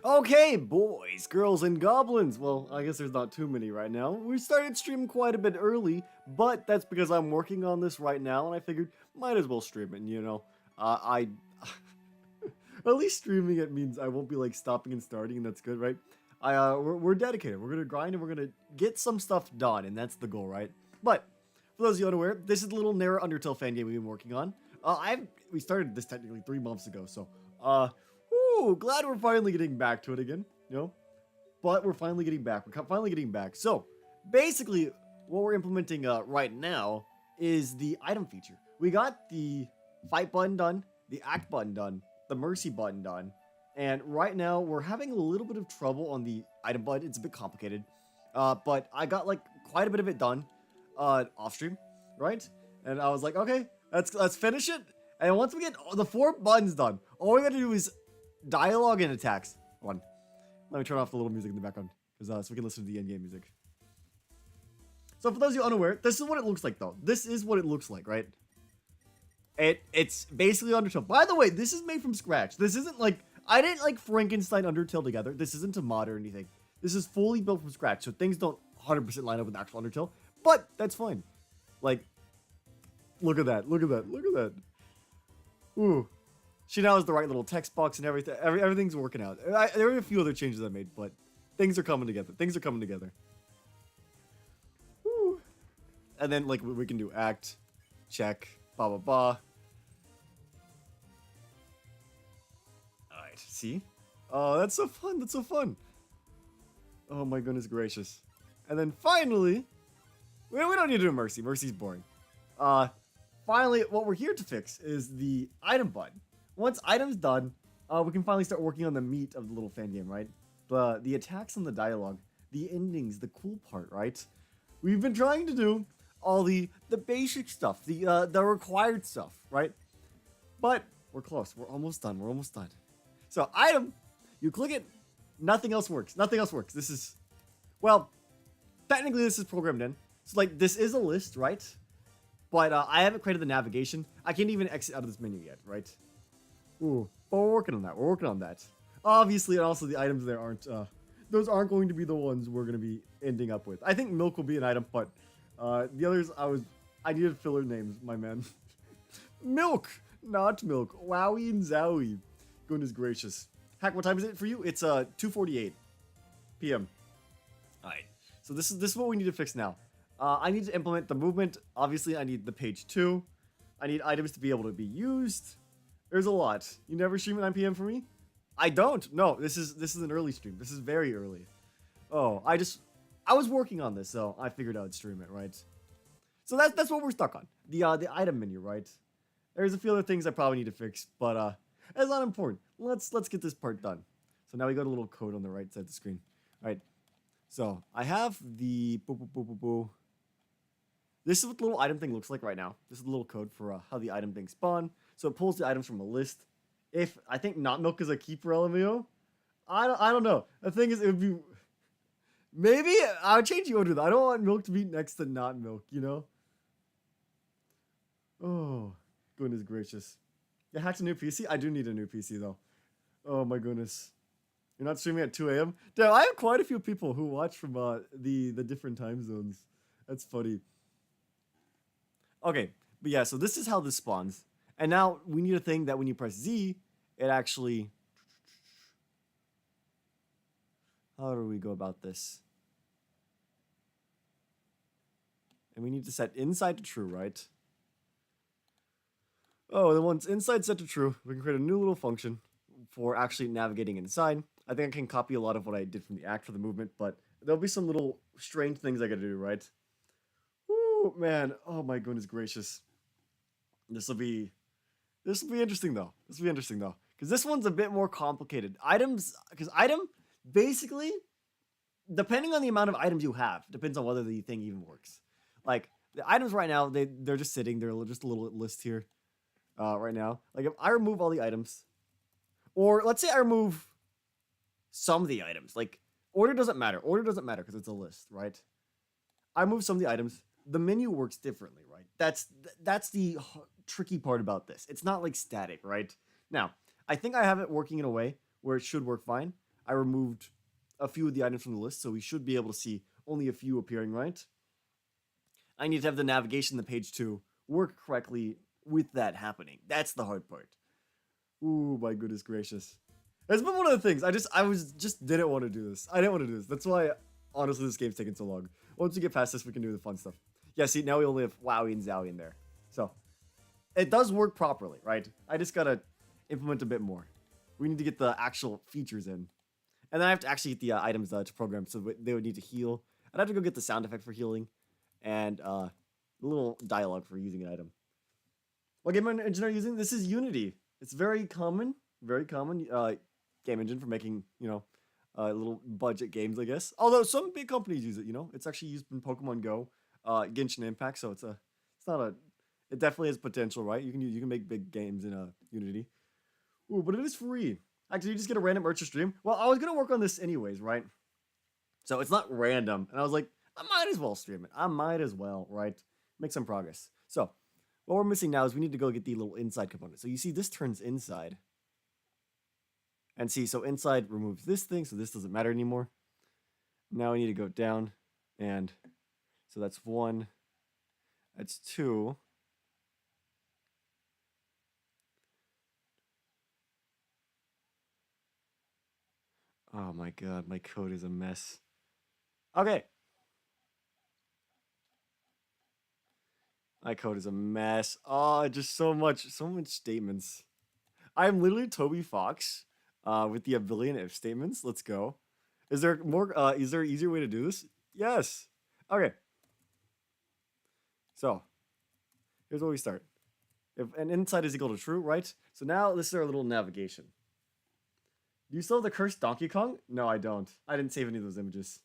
Okay, boys, girls, and goblins. Well, I guess there's not too many right now. We started streaming quite a bit early, but that's because I'm working on this right now, and I figured might as well stream it. I at least streaming it means I won't be like stopping and starting, and that's good, right? We're dedicated. We're gonna grind and we're gonna get some stuff done, and that's the goal, right? But for those of you unaware, this is the little narrow Undertale fan game we've been working on. We started this technically 3 months ago, so glad we're finally getting back to it again, But we're finally getting back. We're finally getting back. So basically, what we're implementing right now is the item feature. We got the fight button done, the act button done, the mercy button done, and right now we're having a little bit of trouble on the item button. It's a bit complicated, but I got like quite a bit of it done off stream, right? And I was like, okay, let's finish it. And once we get the 4 buttons done, all we gotta do is dialogue and attacks. Hold on. Let me turn off the little music in the background, so we can listen to the in-game music. So for those of you unaware, this is what it looks like, though. This is what it looks like, right? It's basically Undertale. By the way, this is made from scratch. This isn't like, I didn't like Frankenstein Undertale together. This isn't a mod or anything. This is fully built from scratch, so things don't 100% line up with actual Undertale, but that's fine. Like, look at that, look at that, look at that. Ooh. She now has the right little text box and everything. Everything's working out. There are a few other changes I made, but things are coming together. Things are coming together. Woo. And then, like, we can do act, check, blah, blah, blah. Alright, see? Oh, that's so fun. That's so fun. Oh, my goodness gracious. And then finally, we don't need to do Mercy. Mercy's boring. Finally, what we're here to fix is the item button. Once item's done, we can finally start working on the meat of the little fan game, right? The attacks and the dialogue, the endings, the cool part, right? We've been trying to do all the basic stuff, the required stuff, right? But we're close. We're almost done. We're almost done. So item, you click it, nothing else works. Nothing else works. This is, well, technically this is programmed in. So like this is a list, right? But I haven't created the navigation. I can't even exit out of this menu yet, right? Ooh, but we're working on that. We're working on that. Obviously, and also the items there aren't, those aren't going to be the ones we're going to be ending up with. I think milk will be an item, but the others, I needed filler names, my man. Milk, not milk. Wowie and zowie. Goodness gracious. Hack, what time is it for you? It's 2:48 p.m. Alright, so this is what we need to fix now. I need to implement the movement. Obviously, I need the page 2. I need items to be able to be used. There's a lot. You never stream at 9 p.m. for me? I don't. No, this is an early stream. This is very early. Oh, I was working on this, so I figured I would stream it, right? So that's what we're stuck on. The item menu, right? There's a few other things I probably need to fix, but it's not important. Let's get this part done. So now we got a little code on the right side of the screen. All right. So I have the This is what the little item thing looks like right now. This is the little code for how the item things spawn. So it pulls the items from a list. If I think not milk is a keeper LMAO, I don't know. The thing is, it would be, maybe I would change the order though. I don't want milk to be next to not milk, Oh, goodness gracious. Yeah, hacked a new PC. I do need a new PC though. Oh my goodness. You're not streaming at 2 a.m. Damn, I have quite a few people who watch from the different time zones. That's funny. Okay, but yeah, so this is how this spawns. And now we need a thing that when you press Z, it actually... How do we go about this? And we need to set inside to true, right? Oh, then once inside set to true, we can create a new little function for actually navigating inside. I think I can copy a lot of what I did from the act for the movement, but there'll be some little strange things I gotta do, right? Woo, man. Oh my goodness gracious. This will be interesting though. Because this one's a bit more complicated. Because item, basically, depending on the amount of items you have, depends on whether the thing even works. Like, the items right now, they're just sitting. They're just a little list here right now. Like, if I remove all the items, or let's say I remove some of the items. Like, order doesn't matter. Order doesn't matter because it's a list, right? I remove some of the items. The menu works differently, right? That's the tricky part about this. It's not like static, right? Now, I think I have it working in a way where it should work fine. I removed a few of the items from the list, so we should be able to see only a few appearing, right? I need to have the navigation in the page 2 work correctly with that happening. That's the hard part. Ooh, my goodness gracious. That's been one of the things. I didn't want to do this. I didn't want to do this. That's why, honestly, this game's taking so long. Once we get past this, we can do the fun stuff. Yeah, see, now we only have Wowie and Zowie in there. So, it does work properly, right? I just gotta implement a bit more. We need to get the actual features in. And then I have to actually get the items to program, so they would need to heal. I'd have to go get the sound effect for healing, and a little dialogue for using an item. What game engine are you using? This is Unity. It's very common game engine for making, little budget games, I guess. Although some big companies use it, It's actually used in Pokemon Go, Genshin Impact, so it definitely has potential, right? You can make big games in Unity. Ooh, but it is free. Actually, you just get a random Urcha stream. Well, I was gonna work on this anyways, right? So it's not random, and I was like, I might as well stream it. I might as well, right? Make some progress. So what we're missing now is we need to go get the little inside component. So you see this turns inside. And see, so inside removes this thing, so this doesn't matter anymore. Now we need to go down, and so that's 1. That's 2. Oh my god, my code is a mess. Okay. My code is a mess. Oh, just so much statements. I'm literally Toby Fox with the ability if statements. Let's go. Is there an easier way to do this? Yes. Okay. So, here's where we start. If an inside is equal to true, right? So now this is our little navigation. Do you still have the cursed Donkey Kong? No, I don't. I didn't save any of those images.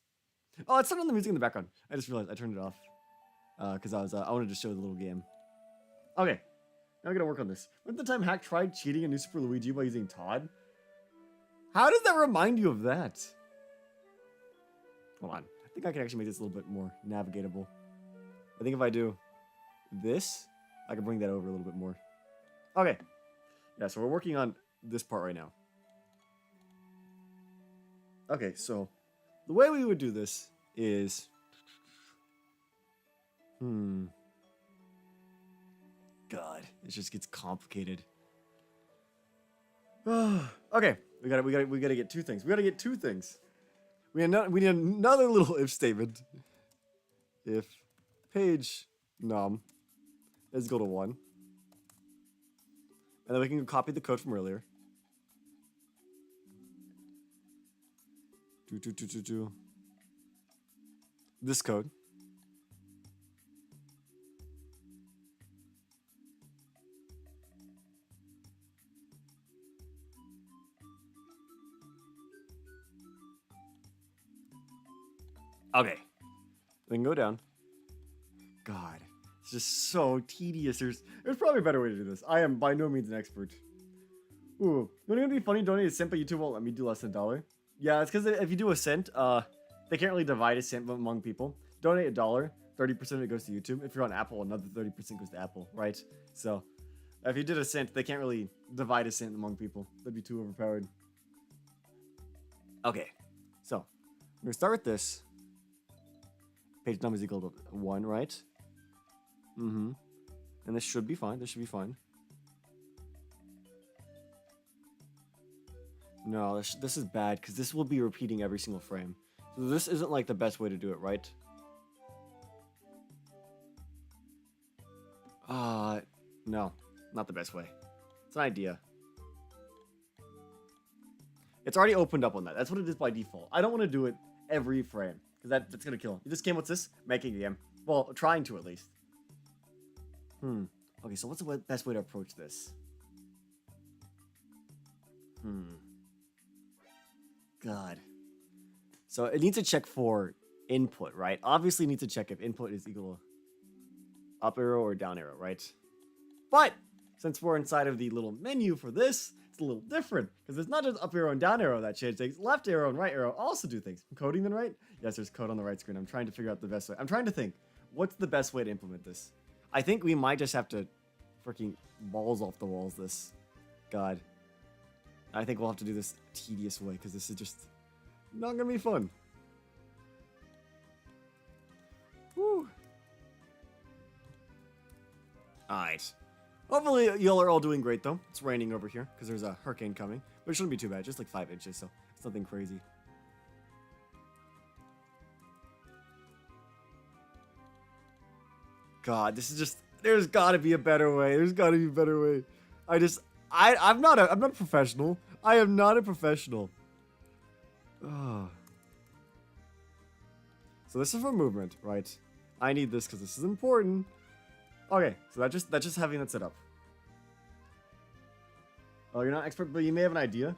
Oh, it's not on the music in the background. I just realized I turned it off. Because I wanted to show the little game. Okay. Now I gotta work on this. Remember the time Hack tried cheating in New Super Luigi by using Todd? How does that remind you of that? Hold on. I think I can actually make this a little bit more navigatable. I think if I do this, I can bring that over a little bit more. Okay. Yeah, so we're working on this part right now. Okay, so the way we would do this is... God, it just gets complicated. Okay, we gotta get 2 things. We gotta get 2 things. We need another little if statement. If page num is equal to 1, and then we can copy the code from earlier. This code. Okay. Then go down. God, it's just so tedious. There's probably a better way to do this. I am by no means an expert. Ooh, wouldn't it be funny donate a cent, but YouTube won't let me do less than $1? Yeah, it's because if you do a cent, they can't really divide a cent among people. Donate $1, 30% of it goes to YouTube. If you're on Apple, another 30% goes to Apple, right? So, if you did a cent, they can't really divide a cent among people. That'd be too overpowered. Okay, so I'm gonna start with this. Page number is equal to 1, right? And this should be fine. This should be fine. No, this is bad because this will be repeating every single frame. So this isn't like the best way to do it, right? No, not the best way. It's an idea. It's already opened up on that. That's what it is by default. I don't want to do it every frame because that's gonna kill. This game, what's this? Making a game. Well, trying to at least. Okay, so what's the best way to approach this? God. So it needs to check for input, right? Obviously, it needs to check if input is equal to up arrow or down arrow, right? But since we're inside of the little menu for this, it's a little different because it's not just up arrow and down arrow that change things. Left arrow and right arrow also do things. Coding then right? Yes, there's code on the right screen. I'm trying to figure out the best way. I'm trying to think, what's the best way to implement this? I think we might just have to freaking balls off the walls this. God. I think we'll have to do this tedious way because this is just Not gonna be fun. Whew. Alright. Hopefully y'all are all doing great though. It's raining over here because there's a hurricane coming. But it shouldn't be too bad, just like 5 inches, so it's nothing crazy. God, this is just, there's gotta be a better way. There's gotta be a better way. I'm not a professional. I am not a professional. Oh. So this is for movement, right? I need this because this is important. Okay, so that's just having that set up. Oh, you're not expert, but you may have an idea.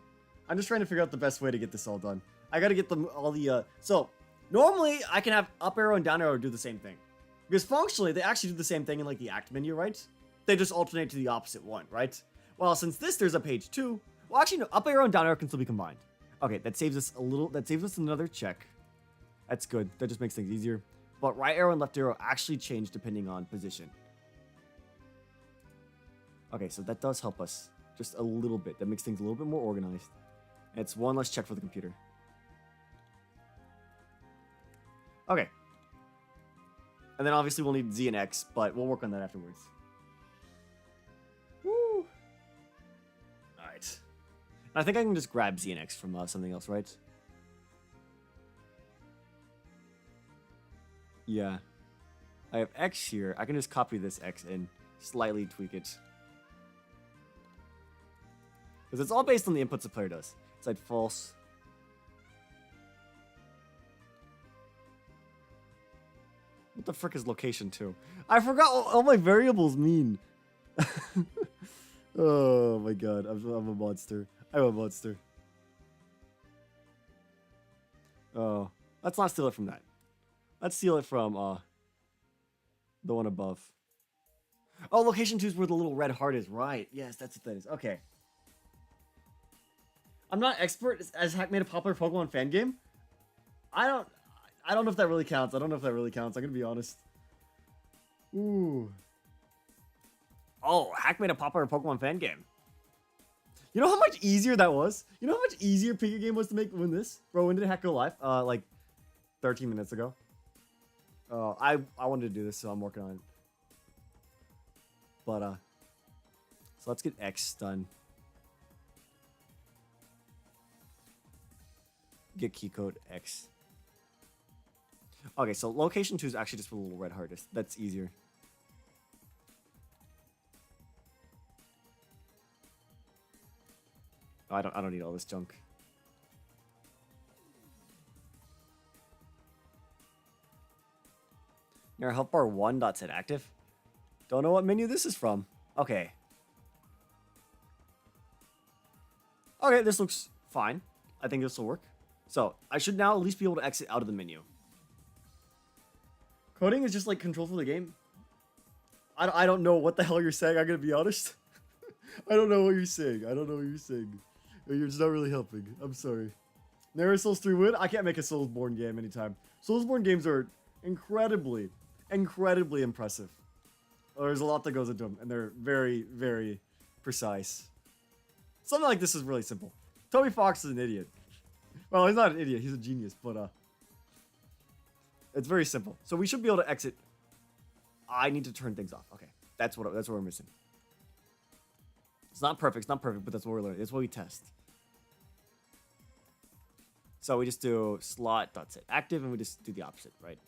I'm just trying to figure out the best way to get this all done. I gotta get them all the, so, normally I can have up arrow and down arrow do the same thing. Because functionally, they actually do the same thing in like the act menu, right? They just alternate to the opposite one, right? Well, since there's a page 2, well actually no, up arrow and down arrow can still be combined. Okay, that saves us another check. That's good, that just makes things easier. But right arrow and left arrow actually change depending on position. Okay, so that does help us just a little bit. That makes things a little bit more organized. And it's one less check for the computer. Okay. And then obviously we'll need Z and X, but we'll work on that afterwards. Woo! Alright. I think I can just grab Z and X from something else, right? Yeah. I have X here. I can just copy this X and slightly tweak it. Because it's all based on the inputs the player does. Side false. What the frick is location 2? I forgot what all my variables mean. Oh my god, I'm a monster. I'm a monster. Oh, let's not steal it from that. Let's steal it from the one above. Oh, location 2 is where the little red heart is. Right. Yes, that's what that is. Okay. I'm not expert as Hack made a popular Pokemon fan game. I don't know if that really counts. I'm gonna be honest. Ooh. Oh, Hack made a popular Pokemon fan game. You know how much easier that was? You know how much easier Pika game was to win this? Bro, when did Hack go live? Like 13 minutes ago. I wanted to do this, so I'm working on it. But so let's get X done. Get key code X. Okay, so location 2 is actually just for the little red heart. That's easier. Oh, I don't need all this junk. Your help bar 1 dot set active. Don't know what menu this is from. Okay. Okay, this looks fine. I think this will work. So, I should now at least be able to exit out of the menu. Coding is just like control for the game. I don't know what the hell you're saying, I'm gonna be honest. I don't know what you're saying. You're just not really helping. I'm sorry. Never Souls 3 win? I can't make a Soulsborne game anytime. Soulsborne games are incredibly impressive. There's a lot that goes into them, and they're very, very precise. Something like this is really simple. Toby Fox is an idiot. Well, he's not an idiot, he's a genius, but it's very simple. So we should be able to exit. I need to turn things off. Okay, that's what we're missing. It's not perfect, but that's what we're learning. That's what we test. So we just do slot.set active, and we just do the opposite, right?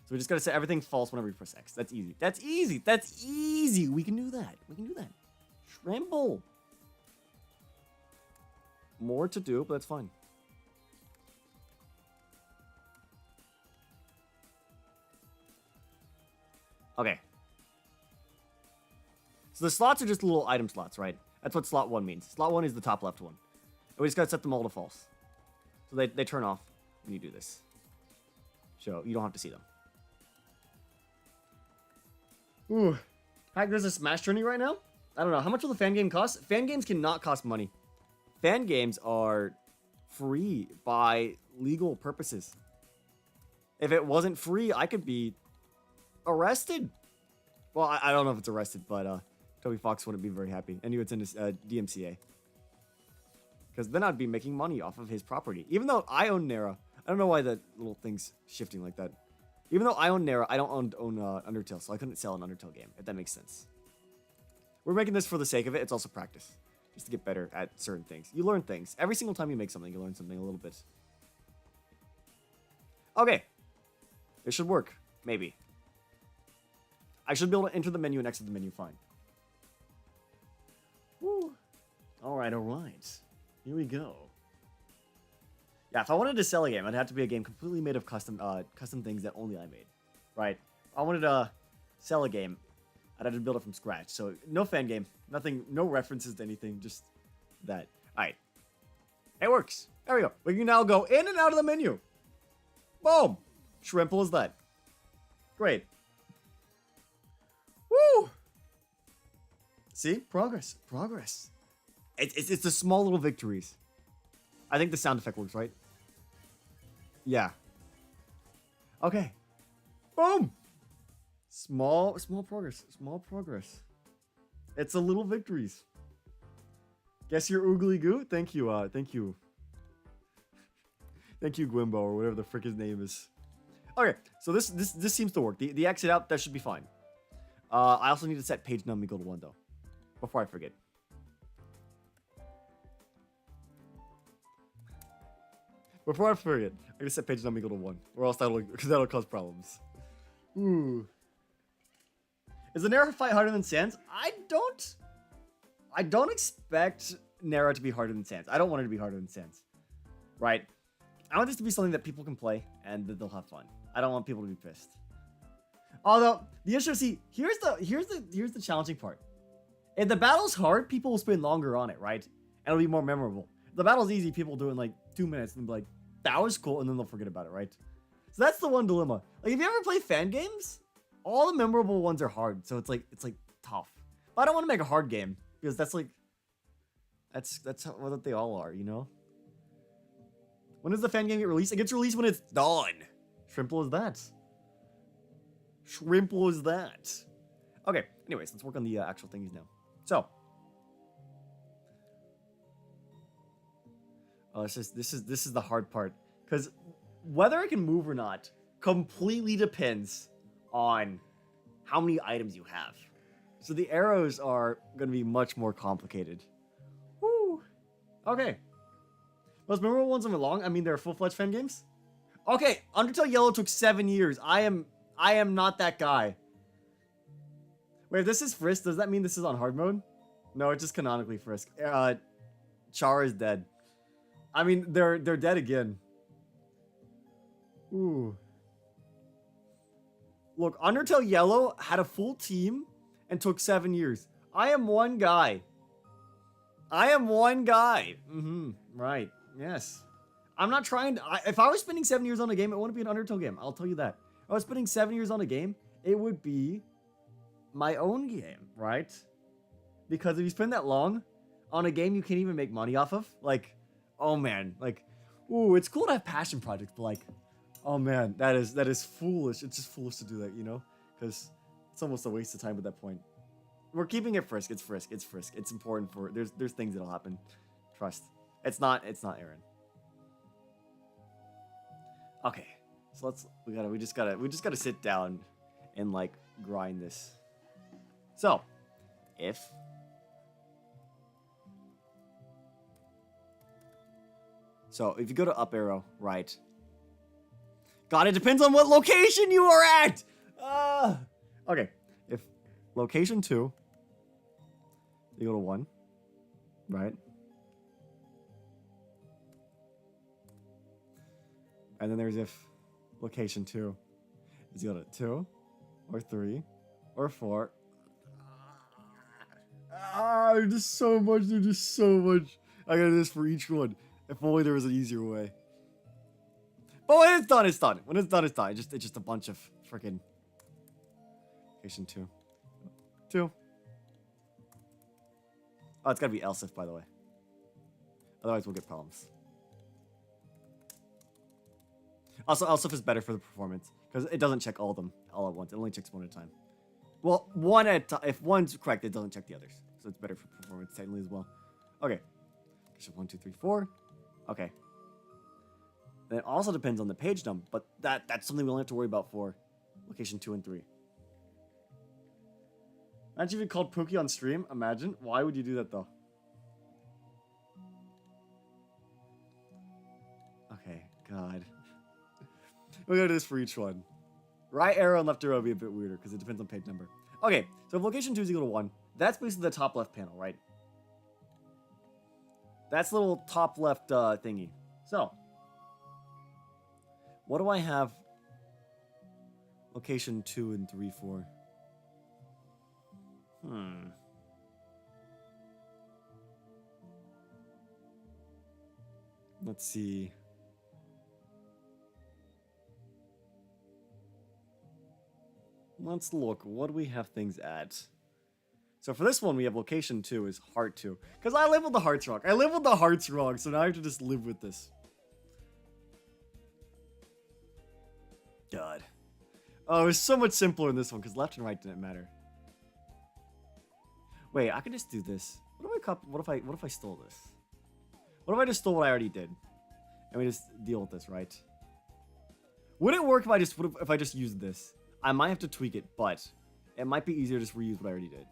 So we just gotta set everything false whenever we press X. That's easy. That's easy. We can do that. Shrimble. More to do, but that's fine. Okay. So the slots are just little item slots, right? That's what slot 1 means. Slot 1 is the top left one. And we just gotta set them all to false. So they turn off when you do this. So you don't have to see them. Ooh. Heck, there's a Smash tourney right now? I don't know. How much will the fan game cost? Fan games cannot cost money. Fan games are free by legal purposes. If it wasn't free, I could be arrested. Well, I don't know if it's arrested, but Toby Fox wouldn't be very happy. And he would send us DMCA. Because then I'd be making money off of his property. Even though I own Nera. I don't know why that little thing's shifting like that. Even though I own Nera, I don't own Undertale, so I couldn't sell an Undertale game, if that makes sense. We're making this for the sake of it. It's also practice. Just to get better at certain things. You learn things. Every single time you make something, you learn something a little bit. Okay. It should work. Maybe. I should be able to enter the menu and exit the menu fine. Woo. Alright, alright. Here we go. Yeah, if I wanted to sell a game, it'd have to be a game completely made of custom things that only I made. Right? If I wanted to sell a game, I'd have to build it from scratch. So, no fan game. Nothing, no references to anything. Just that. Alright. It works. There we go. We can now go in and out of the menu. Boom. Shrimple is that. Great. Woo! See? Progress. Progress. It's the small little victories. I think the sound effect works, right? Yeah. Okay. Boom! Small progress. Small progress. It's the little victories. Guess you're oogly goo? Thank you, thank you. Thank you, Gwimbo, or whatever the frick his name is. Okay, so this seems to work. The exit out, that should be fine. I also need to set page num equal to 1, though. Before I forget. Before I forget, I'm gonna set page num equal to 1. Or else that'll cause problems. Ooh. Is the Nera fight harder than Sans? I don't expect Nera to be harder than Sans. I don't want it to be harder than Sans. Right? I want this to be something that people can play and that they'll have fun. I don't want people to be pissed. Although the issue, see, here's the challenging part. If the battle's hard, people will spend longer on it, right? And it'll be more memorable. If the battle's easy, people will do it in like 2 minutes and be like, that was cool, and then they'll forget about it, right? So that's the one dilemma. Like, if you ever play fan games, all the memorable ones are hard, so it's like tough. But I don't want to make a hard game because that's what they all are, you know. When does the fan game get released? It gets released when it's done. Shrimple is that. Shrimple is that. Okay. Anyways, let's work on the actual thingies now. So. Oh, this is the hard part, because whether I can move or not completely depends on how many items you have. So the arrows are going to be much more complicated. Woo. Okay. Most memorable ones are long. I mean, they're full-fledged fan games. Okay, Undertale Yellow took 7 years. I am not that guy. Wait, if this is Frisk, does that mean this is on hard mode? No, it's just canonically Frisk. Chara is dead. I mean, they're dead again. Ooh. Look, Undertale Yellow had a full team and took 7 years. I am one guy. I am one guy. Right. Yes. I'm not trying to... if I was spending 7 years on a game, it wouldn't be an Undertale game. I'll tell you that. If I was spending 7 years on a game, it would be my own game, right? Because if you spend that long on a game you can't even make money off of, like, oh man, like, ooh, it's cool to have passion projects, but like, oh man, that is foolish. It's just foolish to do that, you know? Because it's almost a waste of time at that point. We're keeping it Frisk. It's Frisk. It's Frisk. It's important for... There's things that'll happen. Trust. It's not Aaron. Okay. So we just gotta sit down and like grind this. So, if you go to up arrow, right? God, it depends on what location you are at! Okay. If location 2, you go to 1, right? And then there's if location 2 is go to 2, or 3, or 4. There's just so much. I gotta do this for each one. If only there was an easier way. But when it's done, it's done. When it's done, it's done. It's just a bunch of freaking location 2. 2. Oh, it's gotta be else if, by the way. Otherwise, we'll get problems. Also, else if is better for the performance because it doesn't check all of them all at once. It only checks one at a time. Well, one at a time. If one's correct, it doesn't check the others. So it's better for performance technically as well. Okay. Location 1, 2, 3, 4. Okay. Then it also depends on the page number, but that's something we only have to worry about for location 2 and 3. Imagine even called Pookie on stream. Imagine. Why would you do that though? Okay, God. We're gonna do this for each one. Right arrow and left arrow would be a bit weirder because it depends on page number. Okay, so if location 2 is equal to 1, that's basically the top left panel, right? That's the little top left thingy. So, what do I have location 2 and 3 for? Let's see. Let's look. What do we have things at? So for this one, we have location 2 is heart 2. Because I labeled the hearts wrong. I labeled the hearts wrong, so now I have to just live with this. God. Oh, it was so much simpler in this one, because left and right didn't matter. Wait, I could just do this. What if I stole this? What if I just stole what I already did? And we just deal with this, right? Would it work if I just used this? I might have to tweak it, but it might be easier to just reuse what I already did.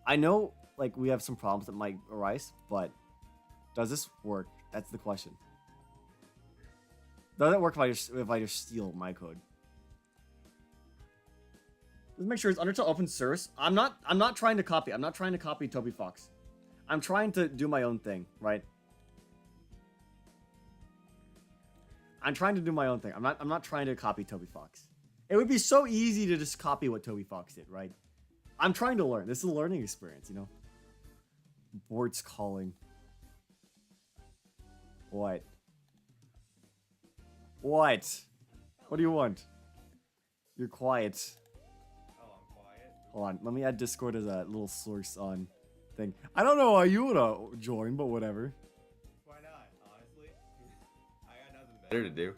I know, like, we have some problems that might arise, but does this work? That's the question. Does it work if I just steal my code? Let's make sure it's Undertale open source. I'm not trying to copy. I'm not trying to copy Toby Fox. I'm trying to do my own thing, right? I'm trying to do my own thing. I'm not trying to copy Toby Fox. It would be so easy to just copy what Toby Fox did, right? I'm trying to learn. This is a learning experience, you know? Board's calling. What? What? What do you want? You're quiet. Oh, I'm quiet. Hold on. Let me add Discord as a little source on thing. I don't know why you would join, but whatever. Why not? Honestly, I got nothing better to do.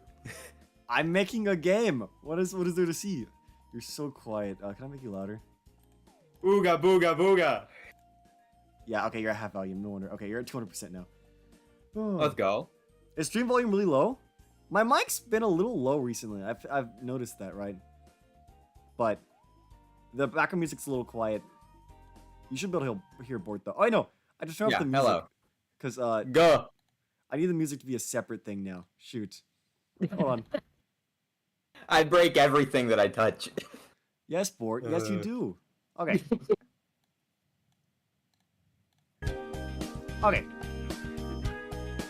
I'm making a game. What is there to see? You're so quiet. Can I make you louder? Booga booga booga. Yeah. Okay. You're at half volume. No wonder. Okay. You're at 200% now. Let's go. Is stream volume really low? My mic's been a little low recently. I've noticed that, right? But the background music's a little quiet. You should be able to hear Bort though. Oh, I know. I just turned off the music. Hello. Because Go. I need the music to be a separate thing now. Shoot. Hold on. I break everything that I touch. Yes, Bort. Yes, you do. Okay. Okay.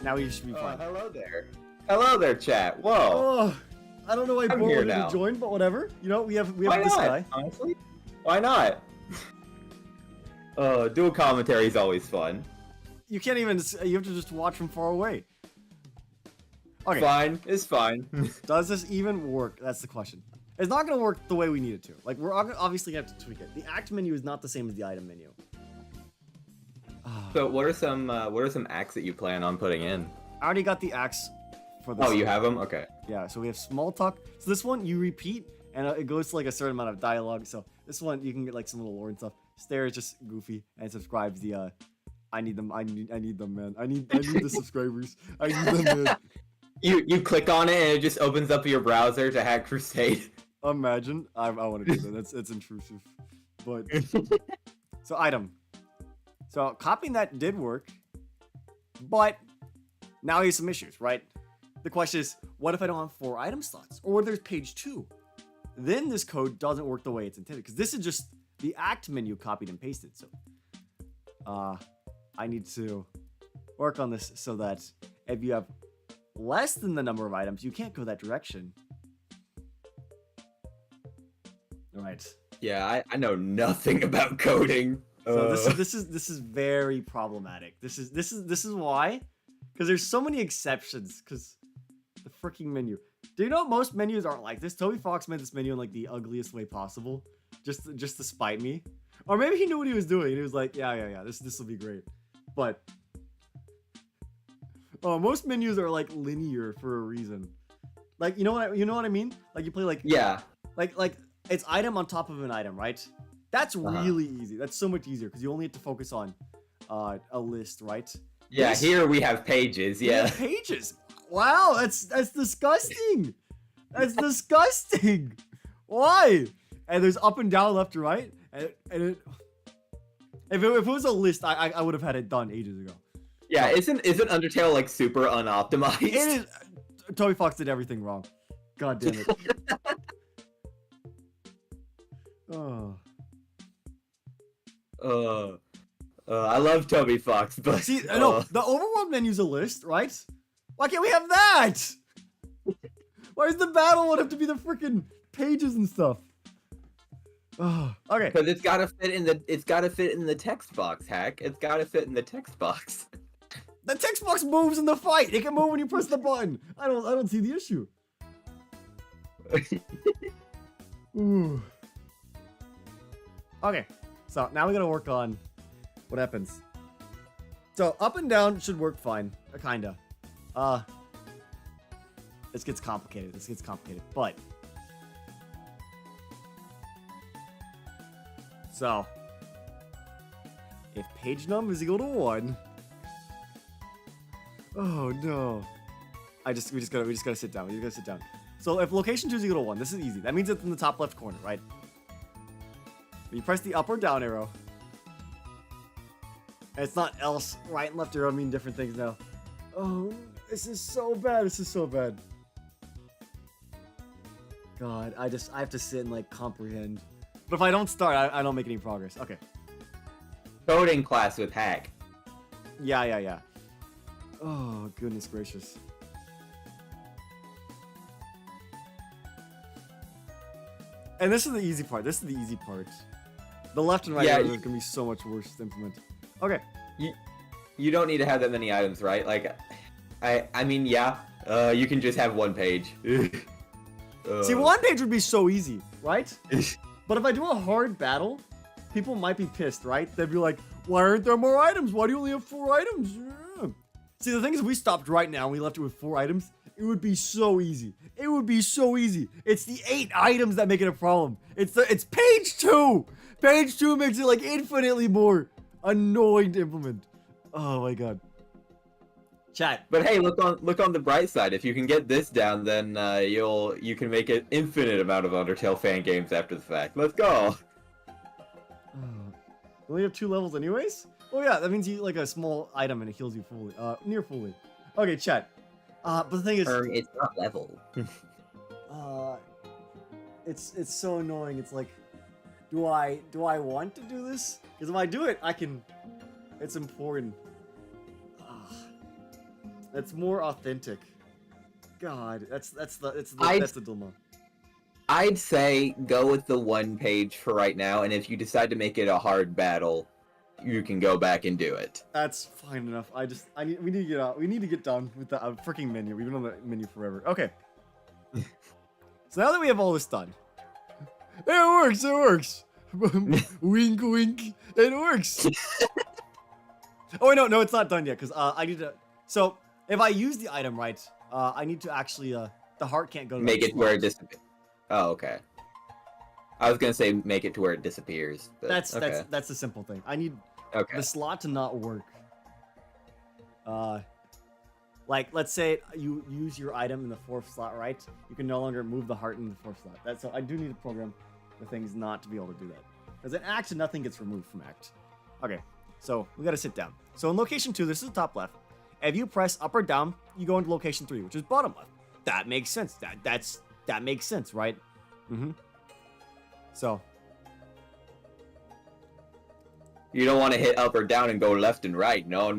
Now we should be fine. Hello there. Hello there, chat. Whoa. Oh, I don't know why I'm Bort here wanted now. to join, but whatever. You know, we have Why this not? guy. Honestly, why not? Dual commentary is always fun. You can't even. You have to just watch from far away. Okay. Fine. It's fine. Does this even work? That's the question. It's not going to work the way we need it to. Like, we're obviously going to have to tweak it. The act menu is not the same as the item menu. So, what are some acts that you plan on putting in? I already got the acts for this. Oh, you have them? Okay. Yeah, so we have small talk. So this one, you repeat, and it goes to, like, a certain amount of dialogue. So this one, you can get, like, some little lore and stuff. Stare is just goofy, and subscribes the, I need them, man. I need the subscribers. I need them, man. You click on it and it just opens up your browser to HackedCrusade. Imagine. I want to do that. That's intrusive. But so item. So copying that did work, but now here's some issues, right? The question is, what if I don't have 4 item slots, or what if there's page 2? Then this code doesn't work the way it's intended, because this is just the act menu copied and pasted. So, I need to work on this so that if you have less than the number of items, you can't go that direction. Right. Yeah, I know nothing about coding. So this is very problematic. This is why, because there's so many exceptions. Because the freaking menu. Do you know most menus aren't like this? Toby Fox made this menu in like the ugliest way possible, just to spite me. Or maybe he knew what he was doing. And he was like, yeah, this will be great. But most menus are like linear for a reason. Like you know what I mean? Like you play like like it's item on top of an item, right? That's really easy. That's so much easier because you only have to focus on a list, right? Yeah, This- here we have pages. we have Yeah. pages. Wow, that's disgusting. That's disgusting. Why? And there's up and down, left to right. If it was a list, I would have had it done ages ago. Yeah, No. isn't Undertale like super unoptimized? It is. Toby Fox did everything wrong. God damn it. Oh. I love Toby Fox, but See, no, the overworld menu's a list, right? Why can't we have that? Why does the battle one have to be the freaking pages and stuff? Oh, okay. because it's gotta fit in the text box, Hack. It's gotta fit in the text box. The text box moves in the fight. It can move when you press the button. I don't see the issue. Ooh. Okay, so now we gotta work on what happens. So up and down should work fine, kinda. This gets complicated. But so if page num is equal to 1. Oh no. We just gotta sit down. So if location 2 is equal to 1, this is easy. That means it's in the top left corner, right? You press the up or down arrow. And it's not else. Right and left arrow mean different things now. Oh, this is so bad. God, I have to sit and like comprehend. But if I don't start, I don't make any progress. Okay. Coding class with Hack. Yeah. Oh, goodness gracious. And this is the easy part. The left and right arrows are gonna be so much worse to implement. Okay. You don't need to have that many items, right? Like, I mean, yeah. You can just have one page. See, one page would be so easy, right? But if I do a hard battle, people might be pissed, right? They'd be like, why aren't there more items? Why do you only have 4 items? Yeah. See, the thing is, if we stopped right now and we left it with 4 items, it would be so easy. It's the 8 items that make it a problem. It's page 2. Page 2 makes it like infinitely more annoying to implement. Oh my god. Chat. But hey, look on the bright side. If you can get this down, then you can make an infinite amount of Undertale fan games after the fact. Let's go. We only have 2 levels anyways? Oh yeah, that means you like a small item and it heals you fully. Near fully. Okay, chat. But the thing is, it's not level. it's so annoying. It's like, do I want to do this? Because if I do it, it's important. That's more authentic. God, that's the dilemma. I'd say go with the 1 page for right now, and if you decide to make it a hard battle, you can go back and do it. That's fine enough. We need to get out. We need to get done with the freaking menu. We've been on the menu forever. Okay. So now that we have all this done, it works. Wink, wink. It works. Oh no, it's not done yet because I need to. So if I use the item right, I need to actually the heart can't go to make it where it disappears. Oh, okay. I was gonna say make it to where it disappears. But that's the simple thing. I need the slot to not work. Like let's say you use your item in the 4th slot, right? You can no longer move the heart in the 4th slot. So I do need to program the things not to be able to do that. Because in Act, nothing gets removed from Act. Okay, so we gotta sit down. So in location 2, this is the top left. If you press up or down, you go into location 3, which is bottom left. That makes sense. That makes sense, right? Mm-hmm. So you don't want to hit up or down and go left and right. No.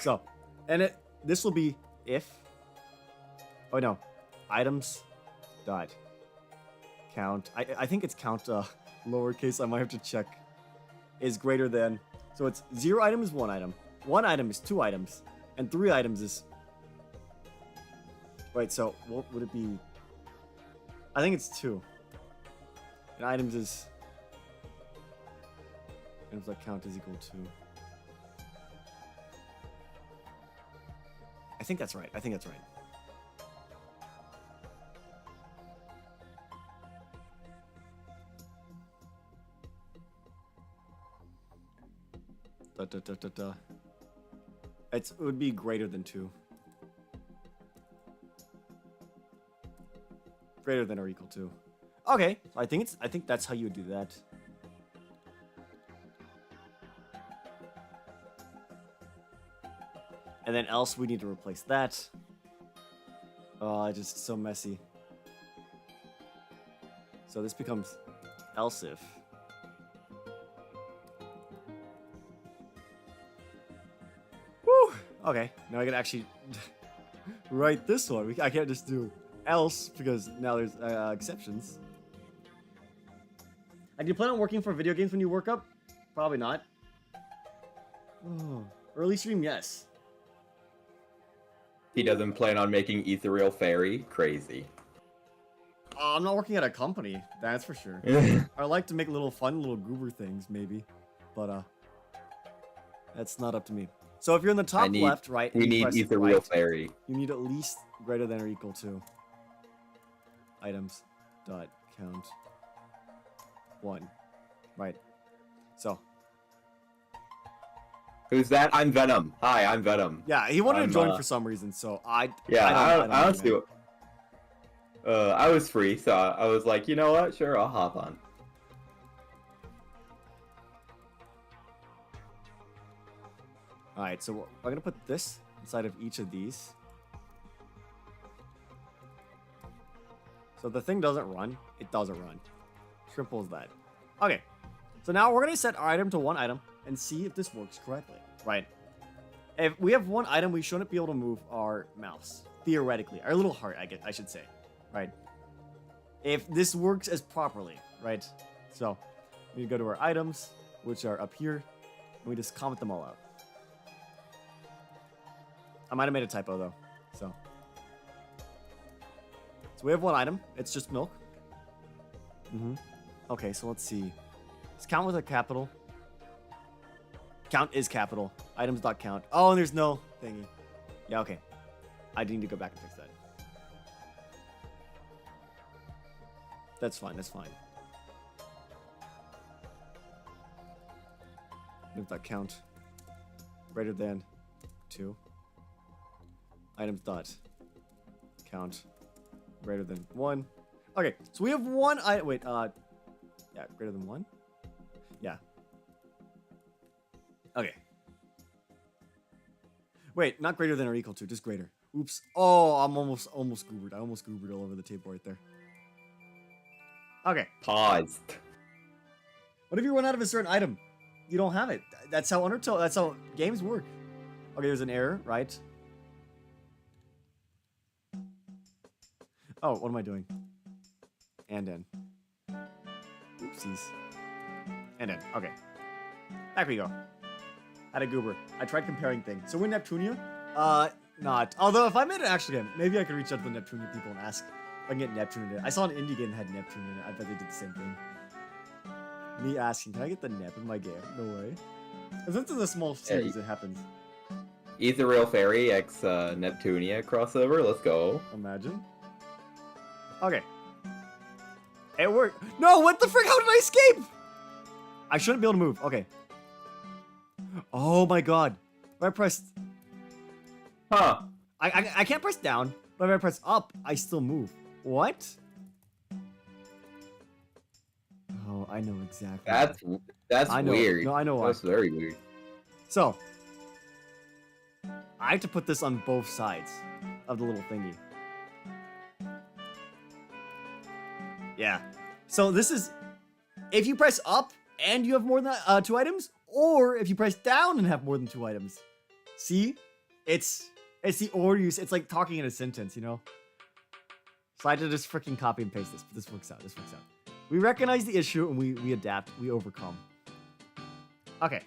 So, and this will be if. Oh no, items. Dot. Count. I think it's count lowercase. I might have to check. Is greater than. So it's 0 item is 1 item. 1 item is 2 items, and 3 items is. Wait. So what would it be? I think it's 2. And items is. Items that count is equal to. I think that's right. It would be greater than 2. Greater than or equal to. Okay, so I think that's how you would do that. And then else we need to replace that. Oh, it's just so messy. So this becomes else if. Woo! Okay, now I can actually write this one. I can't just do else because now there's exceptions. And do you plan on working for video games when you work up? Probably not. Oh, early stream, yes. He doesn't plan on making Ethereal Fairy. Crazy. I'm not working at a company, that's for sure. I like to make little fun, little goober things, maybe. But, that's not up to me. So if you're in the top left, right, we need Ethereal Fairy. You need at least greater than or equal to items dot count 1. Right. So. Who's that? I'm Venom. Hi, I'm Venom. Yeah, he wanted to join for some reason, so I don't see what. I was free, so I was like, you know what? Sure, I'll hop on. Alright, so I'm gonna put this inside of each of these. So the thing doesn't run, it doesn't run. Simple as that. Okay, so now we're gonna set our item to 1 item and see if this works correctly. Right. If we have 1 item, we shouldn't be able to move our mouse. Theoretically. Our little heart, I should say. Right. If this works as properly. Right. So, we go to our items, which are up here, and we just comment them all out. I might have made a typo, though. So we have 1 item. It's just milk. Okay, so let's see. Let's count with a capital. Count is capital. Items.count. Oh, and there's no thingy. Yeah, okay. I need to go back and fix that. That's fine, that's fine. Items.count. Greater than 2. Items.count. Greater than 1. Okay, so we have 1 item. Wait, yeah, greater than 1? Yeah. Okay. Wait, not greater than or equal to, just greater. Oops. Oh, I'm almost goobered. I almost goobered all over the table right there. Okay. Paused. What if you run out of a certain item? You don't have it. That's how Undertale, that's how games work. Okay, there's an error, right? Oh, what am I doing? And in. Oopsies. And in. Okay. Back we go. Had a goober. I tried comparing things. So we're Neptunia? Not. Although if I made an actual game, maybe I could reach out to the Neptunia people and ask if I can get Neptune in it. I saw an indie game that had Neptune in it. I bet they did the same thing. Me asking, can I get the Nep in my game? No way. Because this is a small series, it happens. Ethereal Fairy x Neptunia crossover. Let's go. Imagine. Okay. It worked. No, what the frick? How did I escape? I shouldn't be able to move. Okay. Oh my god. If I pressed... Huh. I can't press down, but if I press up, I still move. What? Oh, I know exactly. That's I know. weird. No, I know why. That's very weird. So, I have to put this on both sides of the little thingy. Yeah. So this is if you press up and you have more than 2 items, or if you press down and have more than 2 items. See? It's the order use. It's like talking in a sentence, you know? So I had to just freaking copy and paste this, but this works out. This works out. We recognize the issue and we adapt. We overcome. Okay.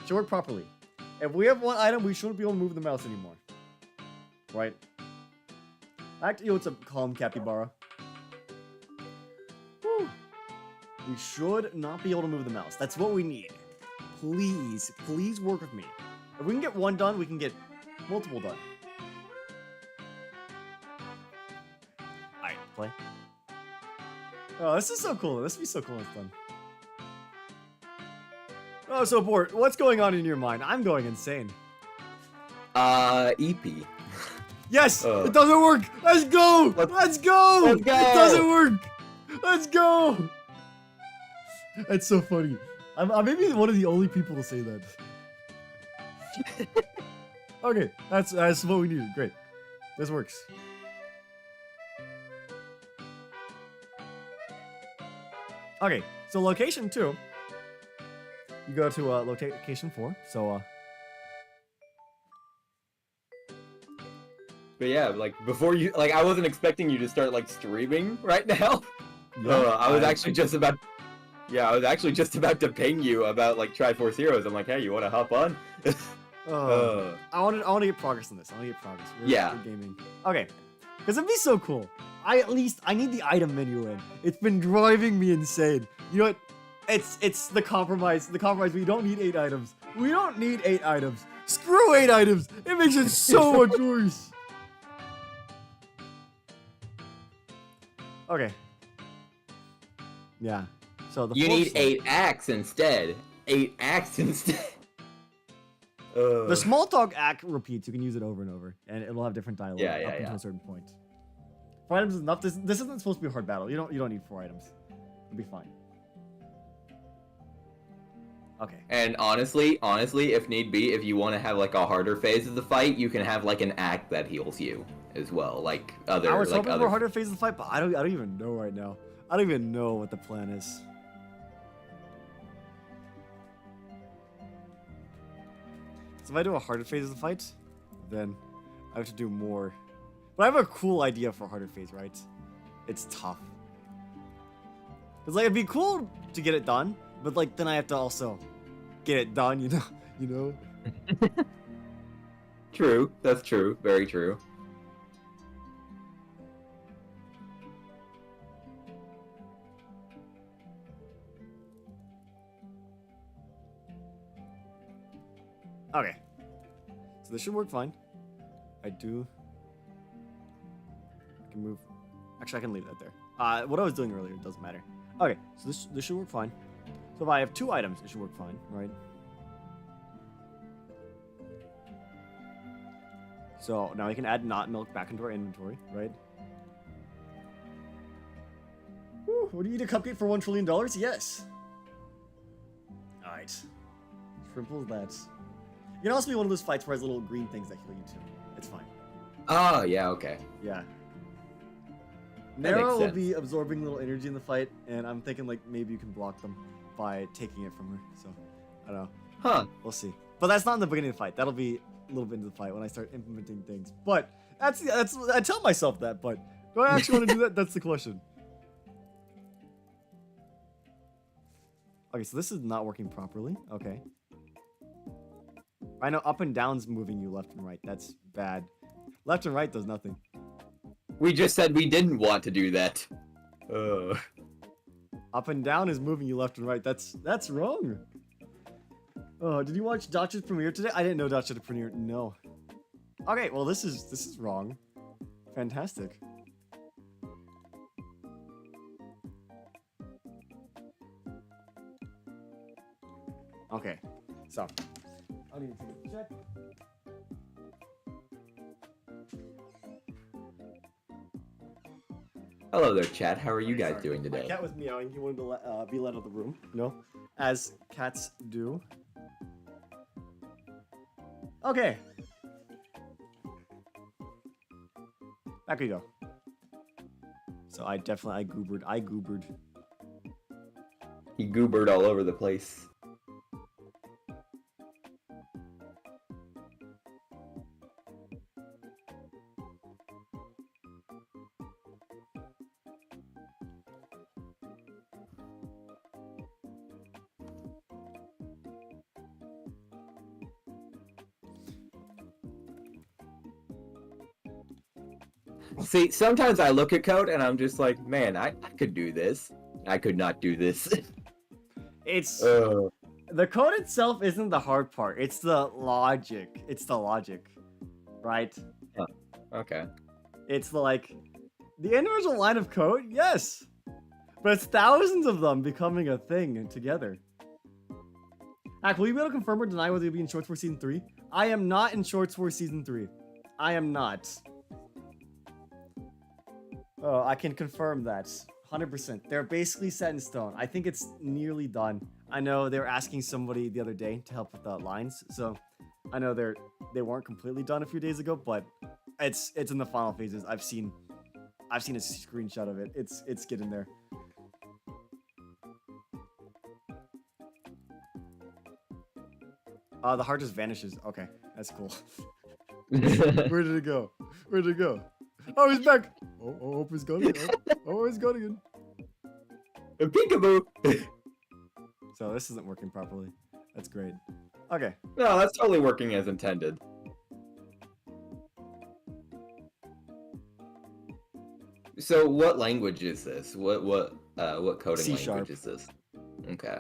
Should work properly. If we have 1 item, we shouldn't be able to move the mouse anymore. Right? Back to you, it's a calm capybara. Whew. We should not be able to move the mouse. That's what we need. Please, please work with me. If we can get 1 done, we can get multiple done. Alright, play. Oh, this is so cool. This would be so cool and fun. Oh, so bored. What's going on in your mind? I'm going insane. EP. Yes! It doesn't work! Let's go! Let's go! Let's go! It doesn't work! Let's go! That's so funny. I'm maybe one of the only people to say that. Okay, that's what we needed. Great. This works. Okay, so location 2. You go to location 4. So But yeah, like before you, like I wasn't expecting you to start like streaming right now. yeah, I was actually just about, yeah, I was actually just about to ping you about like Triforce Heroes. I'm like, hey, you want to hop on? I want to get progress on this. I want to get progress. Yeah. We're gaming. Okay, because it'd be so cool. I need the item menu in. It's been driving me insane. You know what? It's the compromise. The compromise. We don't need 8 items. We don't need 8 items. Screw 8 items. It makes it so much worse. Okay. Yeah. So the You need first 8 acts instead. 8 acts instead. The small talk act repeats. You can use it over and over, and it'll have different dialogue Yeah, up yeah. until a certain point. 4 items is enough. This isn't supposed to be a hard battle. You don't need 4 items. It'll be fine. Okay. And honestly, if need be, if you want to have like a harder phase of the fight, you can have like an act that heals you as well, like other. I was like hoping other... for a harder phase of the fight, but I don't even know right now. I don't even know what the plan is. So if I do a harder phase of the fight, then I have to do more. But I have a cool idea for a harder phase, right? It's tough. Cause like it'd be cool to get it done, but like then I have to also get it done, you know? True, that's true, very true. Okay. So this should work fine. I can move. Actually, I can leave that there. What I was doing earlier doesn't matter. Okay, so this should work fine. So if I have 2 items, it should work fine, right? So now we can add not milk back into our inventory, right? Whew, would you eat a cupcake for $1 trillion? Yes. Alright. Triple that. You can also be one of those fights where it has little green things that heal you too. It's fine. Oh, yeah, okay. Yeah. That Nero makes will sense. be absorbing little energy in the fight, and I'm thinking like maybe you can block them by taking it from her. So, I don't know. Huh. We'll see. But that's not in the beginning of the fight. That'll be a little bit into the fight when I start implementing things. But that's I tell myself that, but do I actually want to do that? That's the question. Okay, so this is not working properly. Okay. I know up and down's moving you left and right. That's bad. Left and right does nothing. We just said we didn't want to do that. Up and down is moving you left and right. That's wrong. Oh, did you watch Dotcha's premiere today? I didn't know Dotcha had a premiere. No. Okay, well this is wrong. Fantastic. Okay, so I need to take a check. Hello there, chat. How are you guys Sorry. doing My today? cat was meowing. He wanted to be let out of the room, you know, as cats do. Okay. Back we go. So I goobered. He goobered all over the place. See, sometimes I look at code and I'm just like, man, I could do this. I could not do this. It's the code itself isn't the hard part. It's the logic. Right? Okay. It's like the individual line of code, yes, but it's thousands of them becoming a thing together. Hack, will you be able to confirm or deny whether you'll be in shorts for season 3? I am not in Shorts Wars Season 3. I am not. Oh, I can confirm that. 100%. They're basically set in stone. I think it's nearly done. I know they were asking somebody the other day to help with the lines, so I know they weren't completely done a few days ago, but it's in the final phases. I've seen a screenshot of it. It's getting there. The heart just vanishes. Okay, that's cool. Where did it go? Where did it go? Oh, he's back. Oh, he's gone again. Oh, he's gone again. Peekaboo. So this isn't working properly. That's great. Okay. No, that's totally working as intended. So what language is this? What coding C# language is this? Okay.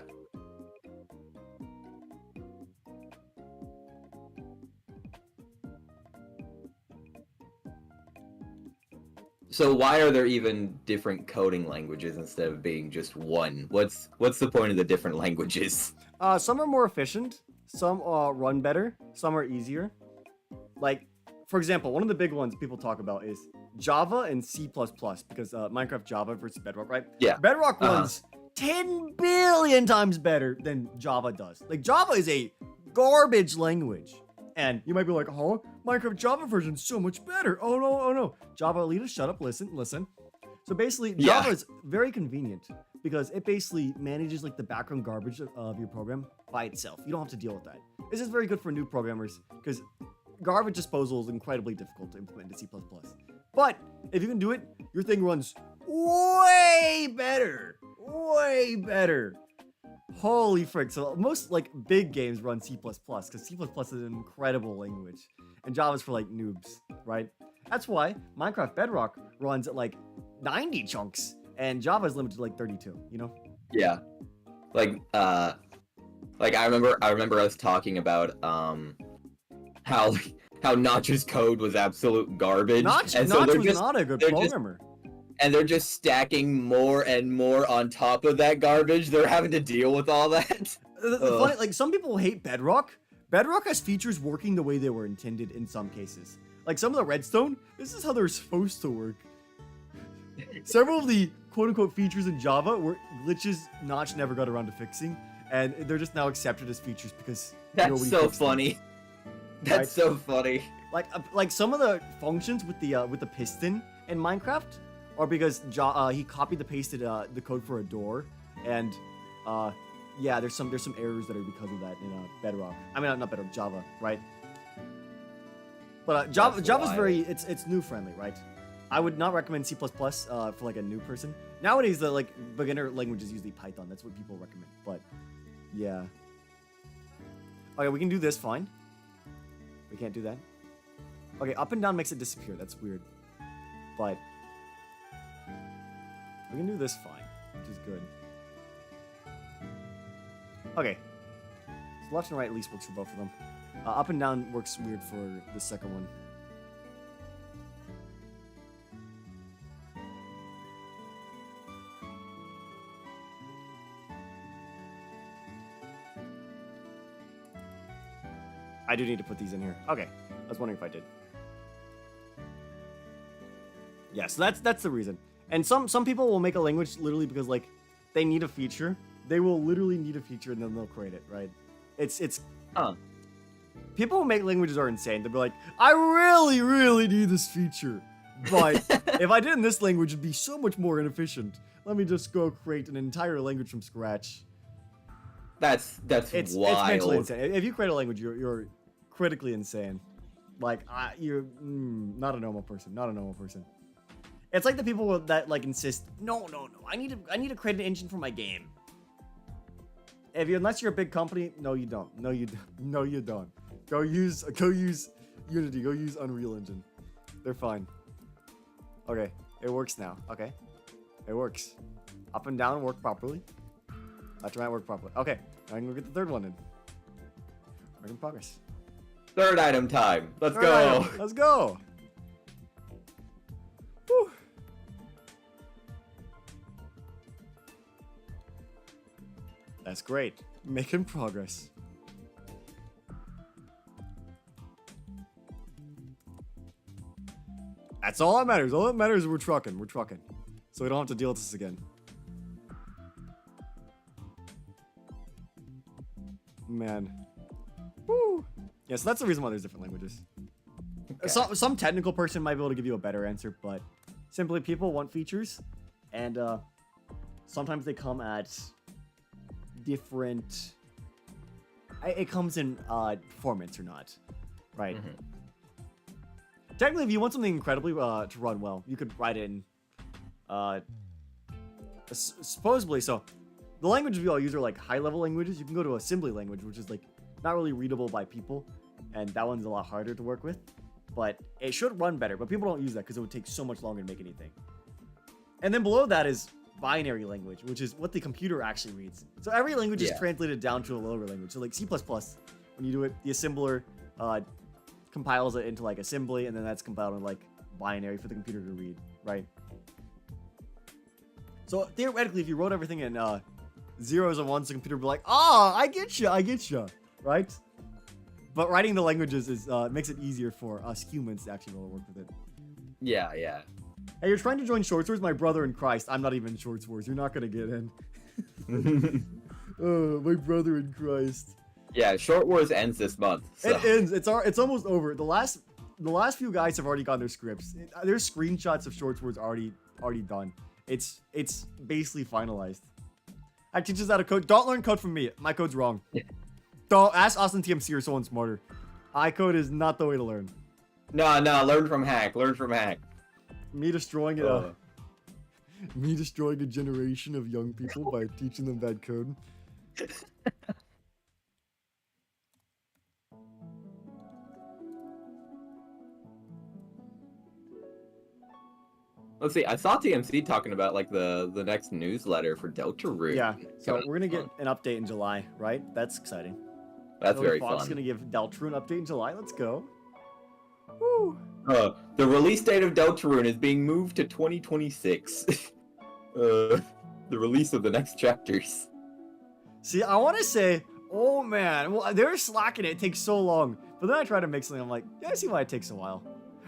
So why are there even different coding languages instead of being just one? What's the point of the different languages? Some are more efficient. Some run better. Some are easier. Like, for example, one of the big ones people talk about is Java and C++ because Minecraft Java versus Bedrock, right? Yeah. Bedrock runs 10 billion times better than Java does. Like, Java is a garbage language. And you might be like, huh? Minecraft Java version's so much better. Oh no. Java elitist, shut up, listen. So basically, Java is very convenient because it basically manages like the background garbage of your program by itself. You don't have to deal with that. This is very good for new programmers because garbage disposal is incredibly difficult to implement in C++. But if you can do it, your thing runs way better. Way better. Holy frick. So most like big games run C++ because C++ is an incredible language. And Java's for like noobs, right? That's why Minecraft Bedrock runs at like 90 chunks and Java is limited to like 32, you know? Yeah. Like I remember us talking about how Notch's code was absolute garbage. Notch was not a good programmer. And they're just stacking more and more on top of that garbage. They're having to deal with all that. Funny, like some people hate Bedrock. Bedrock has features working the way they were intended in some cases. Like some of the redstone, this is how they're supposed to work. Several of the quote-unquote features in Java were glitches Notch never got around to fixing, and they're just now accepted as features because that's so funny. That's so funny. Like some of the functions with the piston in Minecraft are because he copied and pasted the code for a door, and yeah, there's some errors that are because of that in Bedrock. I mean, not Bedrock, Java, right? But Java's very it's new friendly, right? I would not recommend C++ for like a new person. Nowadays, the like beginner language is usually Python. That's what people recommend. But yeah. Okay, we can do this fine. We can't do that. Okay, up and down makes it disappear. That's weird. But we can do this fine, which is good. Okay. So left and right at least works for both of them. Up and down works weird for the second one. I do need to put these in here. Okay. I was wondering if I did. Yeah, so that's the reason. And some people will make a language literally because like they need a feature. They will literally need a feature and then they'll create it, right? It's people who make languages are insane. They'll be like, I really need this feature. But if I did in this language, it'd be so much more inefficient. Let me just go create an entire language from scratch. That's wild. It's mentally insane. If you create a language, you're critically insane. Like you're not a normal person. Not a normal person. It's like the people that like insist, no. I need to create an engine for my game. Unless you're a big company, no, you don't. No, you don't. Go use Unity. Go use Unreal Engine. They're fine. Okay, it works now. Okay, it works. Up and down work properly. Left and right work properly. Okay, now I can go get the third one in. Work in progress. Third item time. Let's go. Let's go. Whew. That's great. Making progress. That's all that matters. All that matters is we're trucking. We're trucking. So we don't have to deal with this again. Man. Woo. Yeah, so that's the reason why there's different languages. Okay. Some technical person might be able to give you a better answer, but simply people want features, and sometimes they come at different. It comes in performance or not, right? Mm-hmm. Technically, if you want something incredibly to run well, you could write it in. Supposedly, so the languages we all use are like high-level languages. You can go to assembly language, which is like not really readable by people, and that one's a lot harder to work with. But it should run better, but people don't use that because it would take so much longer to make anything. And then below that is binary language, which is what the computer actually reads. So every language is translated down to a lower language. So like C++, when you do it, the assembler compiles it into like assembly, and then that's compiled in like binary for the computer to read, right? So theoretically, if you wrote everything in zeros and ones, the computer would be like, I get you, right? But writing the languages is makes it easier for us humans to actually be able to work with it. Yeah, yeah. Hey, you're trying to join Short Swords? My brother in Christ. I'm not even in Short Swords. You're not gonna get in. Oh, my brother in Christ. Yeah, Short Wars ends this month. So. It ends. It's almost over. The last few guys have already got their scripts. There's screenshots of Short Swords already done. It's basically finalized. I teach us how to code. Don't learn code from me. My code's wrong. Don't ask Austin TMC or someone smarter. iCode is not the way to learn. No, learn from Hack. Learn from Hack. Me destroying it. Me destroying a generation of young people by teaching them bad code. Let's see. I saw TMC talking about like the next newsletter for Deltarune. Yeah, so we're gonna get an update in July, right? That's exciting. That's very Fox fun. is gonna give Deltarune an update in July. Let's go. Woo! The release date of Deltarune is being moved to 2026. The release of the next chapters. See, I want to say, oh man, well they're slacking it. It takes so long, but then I try to make something. I'm like, yeah, I see why it takes a while.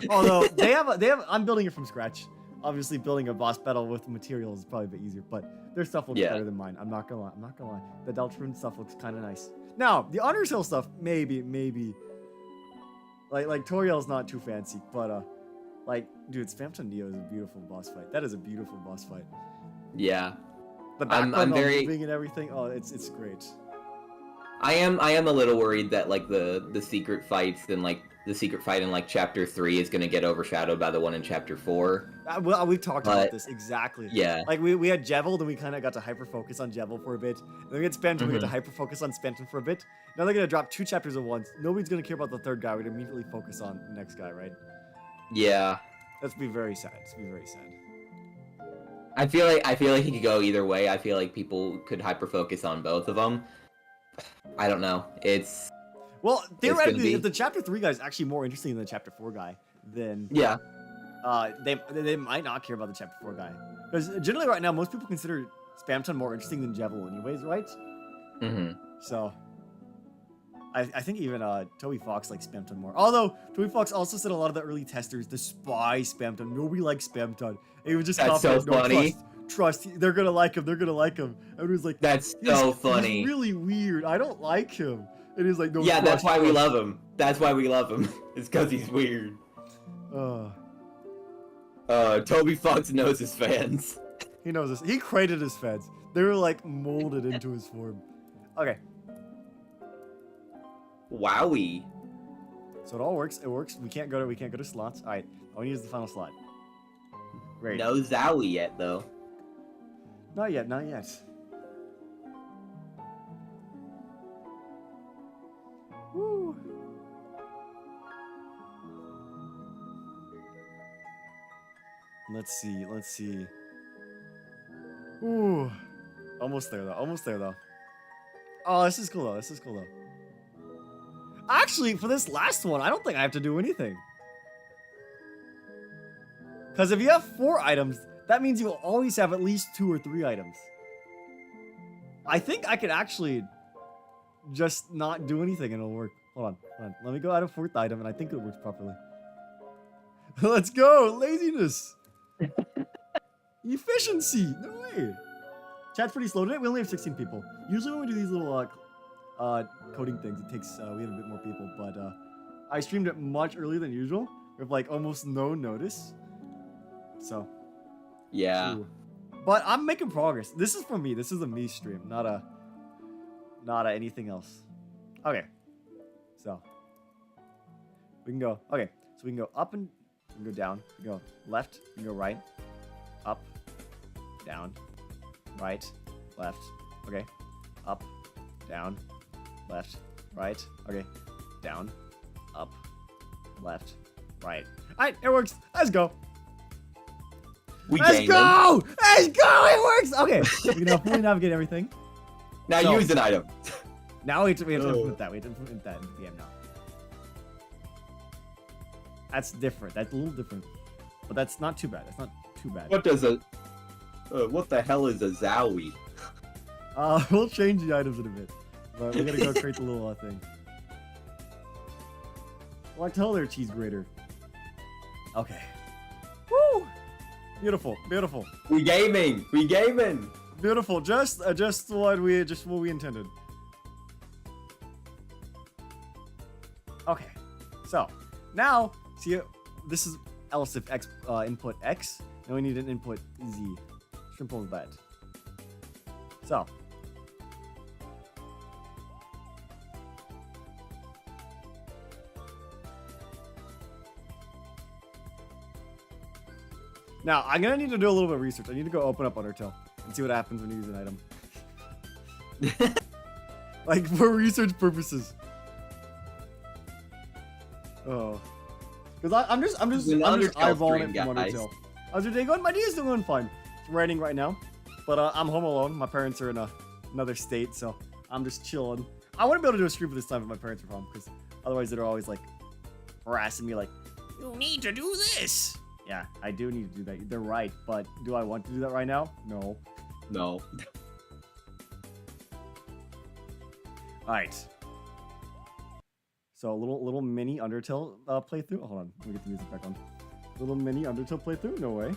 Although they have. I'm building it from scratch. Obviously, building a boss battle with materials is probably a bit easier, but their stuff looks better than mine. I'm not gonna lie. The Deltarune stuff looks kind of nice. Now, the Undertale stuff, maybe. Like Toriel's not too fancy, but like, dude, Spamton Neo is a beautiful boss fight. That is a beautiful boss fight. Yeah. The background very moving and everything. Oh, it's great. I am a little worried that like the secret fights and like the secret fight in like chapter 3 is gonna get overshadowed by the one in chapter 4. Well, we've talked about this exactly. Yeah. Like we had Jevil, then we kind of got to hyper focus on Jevil for a bit. Then we had Spamton, we got to hyper focus on Spamton for a bit. Now they're gonna drop 2 chapters at once. Nobody's gonna care about the third guy. We're gonna immediately focus on the next guy, right? Yeah. That's be very sad. It's be very sad. I feel like he could go either way. I feel like people could hyper focus on both of them. I don't know. It's well, theoretically, if the chapter 3 guy is actually more interesting than the chapter 4 guy, then yeah. They might not care about the chapter 4 guy. Because generally right now, most people consider Spamton more interesting than Jevil anyways, right? Mm-hmm. So, I think even Toby Fox likes Spamton more. Although, Toby Fox also said a lot of the early testers despise Spamton. Nobody likes Spamton. It was just That's so funny. Trust, they're gonna like him. They're gonna like him. Everyone's like, that's so funny. He's really weird. I don't like him. And he's like, no. Yeah, that's why we love him. That's why we love him. It's because he's weird. Toby Fox knows his fans. He knows this. He created his fans. They were like molded into his form. Okay. Wowie. So it all works. It works. We can't go to slots. All right. I want to use the final slot. Great. No Zowie yet though. Not yet. Not yet. Woo. Let's see. Ooh. Almost there though. Oh, this is cool though. Actually, for this last one, I don't think I have to do anything. Because if you have 4 items, that means you will always have at least 2 or 3 items. I think I could actually just not do anything and it'll work. Hold on. Let me go add a 4th item and I think it works properly. Let's go. Laziness. Efficiency. No way. Chat's pretty slow today. We only have 16 people. Usually when we do these little coding things, it takes we have a bit more people. But I streamed it much earlier than usual with like almost no notice. So Yeah. ooh. But I'm making progress. This is for me. This is a me stream, not a anything else. Okay. So we can go. Okay. So we can go up and we can go down. We can go left. We can go right. Up. Down. Right. Left. Okay. Up. Down. Left. Right. Okay. Down. Up. Left. Right. Alright, it works. Let's go. Let's go! Let's go! It works! Okay. We can fully navigate everything. Now use an item. Now we have to implement that. We have to implement that in the game now. That's different. That's a little different. But that's not too bad. That's not too bad. What does a... what the hell is a Zowie? We'll change the items in a bit. But we gotta go create the little thing. Like hell there, cheese grater. Okay. Woo! Beautiful, beautiful. We gaming. We gaming. Beautiful. Just what we intended. Okay. So now, see, this is else if x input x. Now we need an input z. Simple as that. So. Now, I'm gonna need to do a little bit of research. I need to go open up Undertale and see what happens when you use an item. Like, for research purposes. Oh. Because I'm just eyeballing it from Undertale. How's your day going? My day is doing fine. It's raining right now. But I'm home alone. My parents are in another state, so I'm just chilling. I wouldn't be able to do a stream for this time if my parents were home, because otherwise they're always, like, harassing me, like, you need to do this. Yeah, I do need to do that. They're right, but do I want to do that right now? No. No. Alright. So, a little mini Undertale playthrough. Oh, hold on, let me get the music back on. Little mini Undertale playthrough? No way.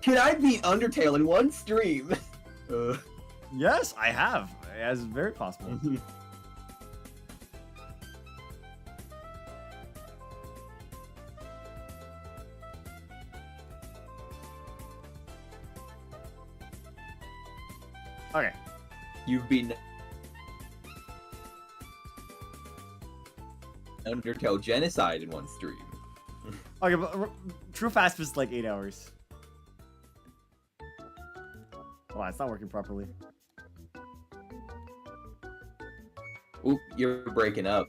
Can I beat Undertale in one stream? Yes, I have. It's very possible. Okay. You've been Undertale genocide in one stream. Okay, but True Fast was like 8 hours. Oh, it's not working properly. Oop, you're breaking up.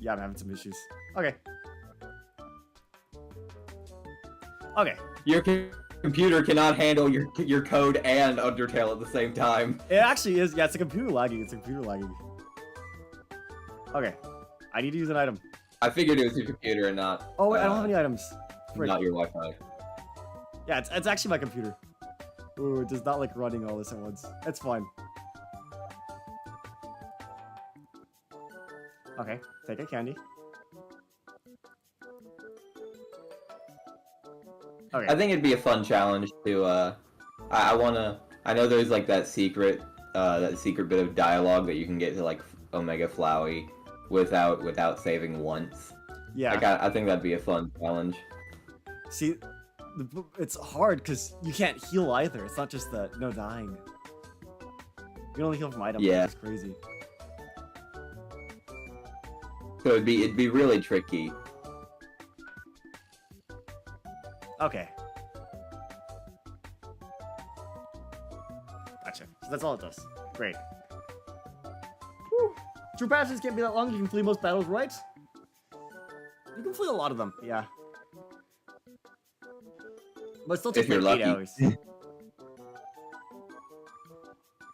Yeah, I'm having some issues. Okay. Okay. Your computer cannot handle your code and Undertale at the same time. It actually is. Yeah, it's a computer lagging. It's a computer lagging. Okay. I need to use an item. I figured it was your computer and not... Oh, wait, I don't have any items. Frick. Not your Wi-Fi. Yeah, it's actually my computer. Ooh, it does not like running all this at once. It's fine. Okay, take a candy. Okay. I think it'd be a fun challenge to, I know there's like that secret bit of dialogue that you can get to like Omega Flowey without saving once. Yeah. Like, I think that'd be a fun challenge. See, it's hard because you can't heal either. It's not just the no dying. You can only heal from items. Yeah. Which is crazy. So it'd be really tricky. Okay. Gotcha. So that's all it does. Great. Whew. True passes can't be that long. You can flee most battles, right? You can flee a lot of them, yeah. But it still takes If like you're 8 lucky. hours.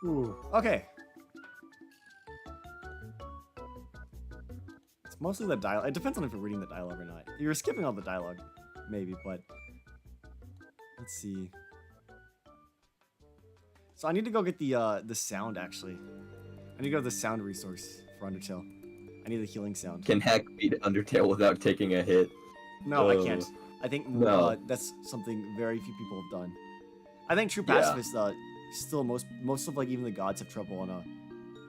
Ooh. Okay. It's mostly the dialogue. It depends on if you're reading the dialogue or not. You're skipping all the dialogue, maybe, but... Let's see. So I need to go get the sound, actually. I need to go to the sound resource for Undertale. I need the healing sound. Can Heck beat Undertale without taking a hit? No, I can't. I think No. that's something very few people have done. I think true Yeah. pacifists still most of like even the gods have trouble on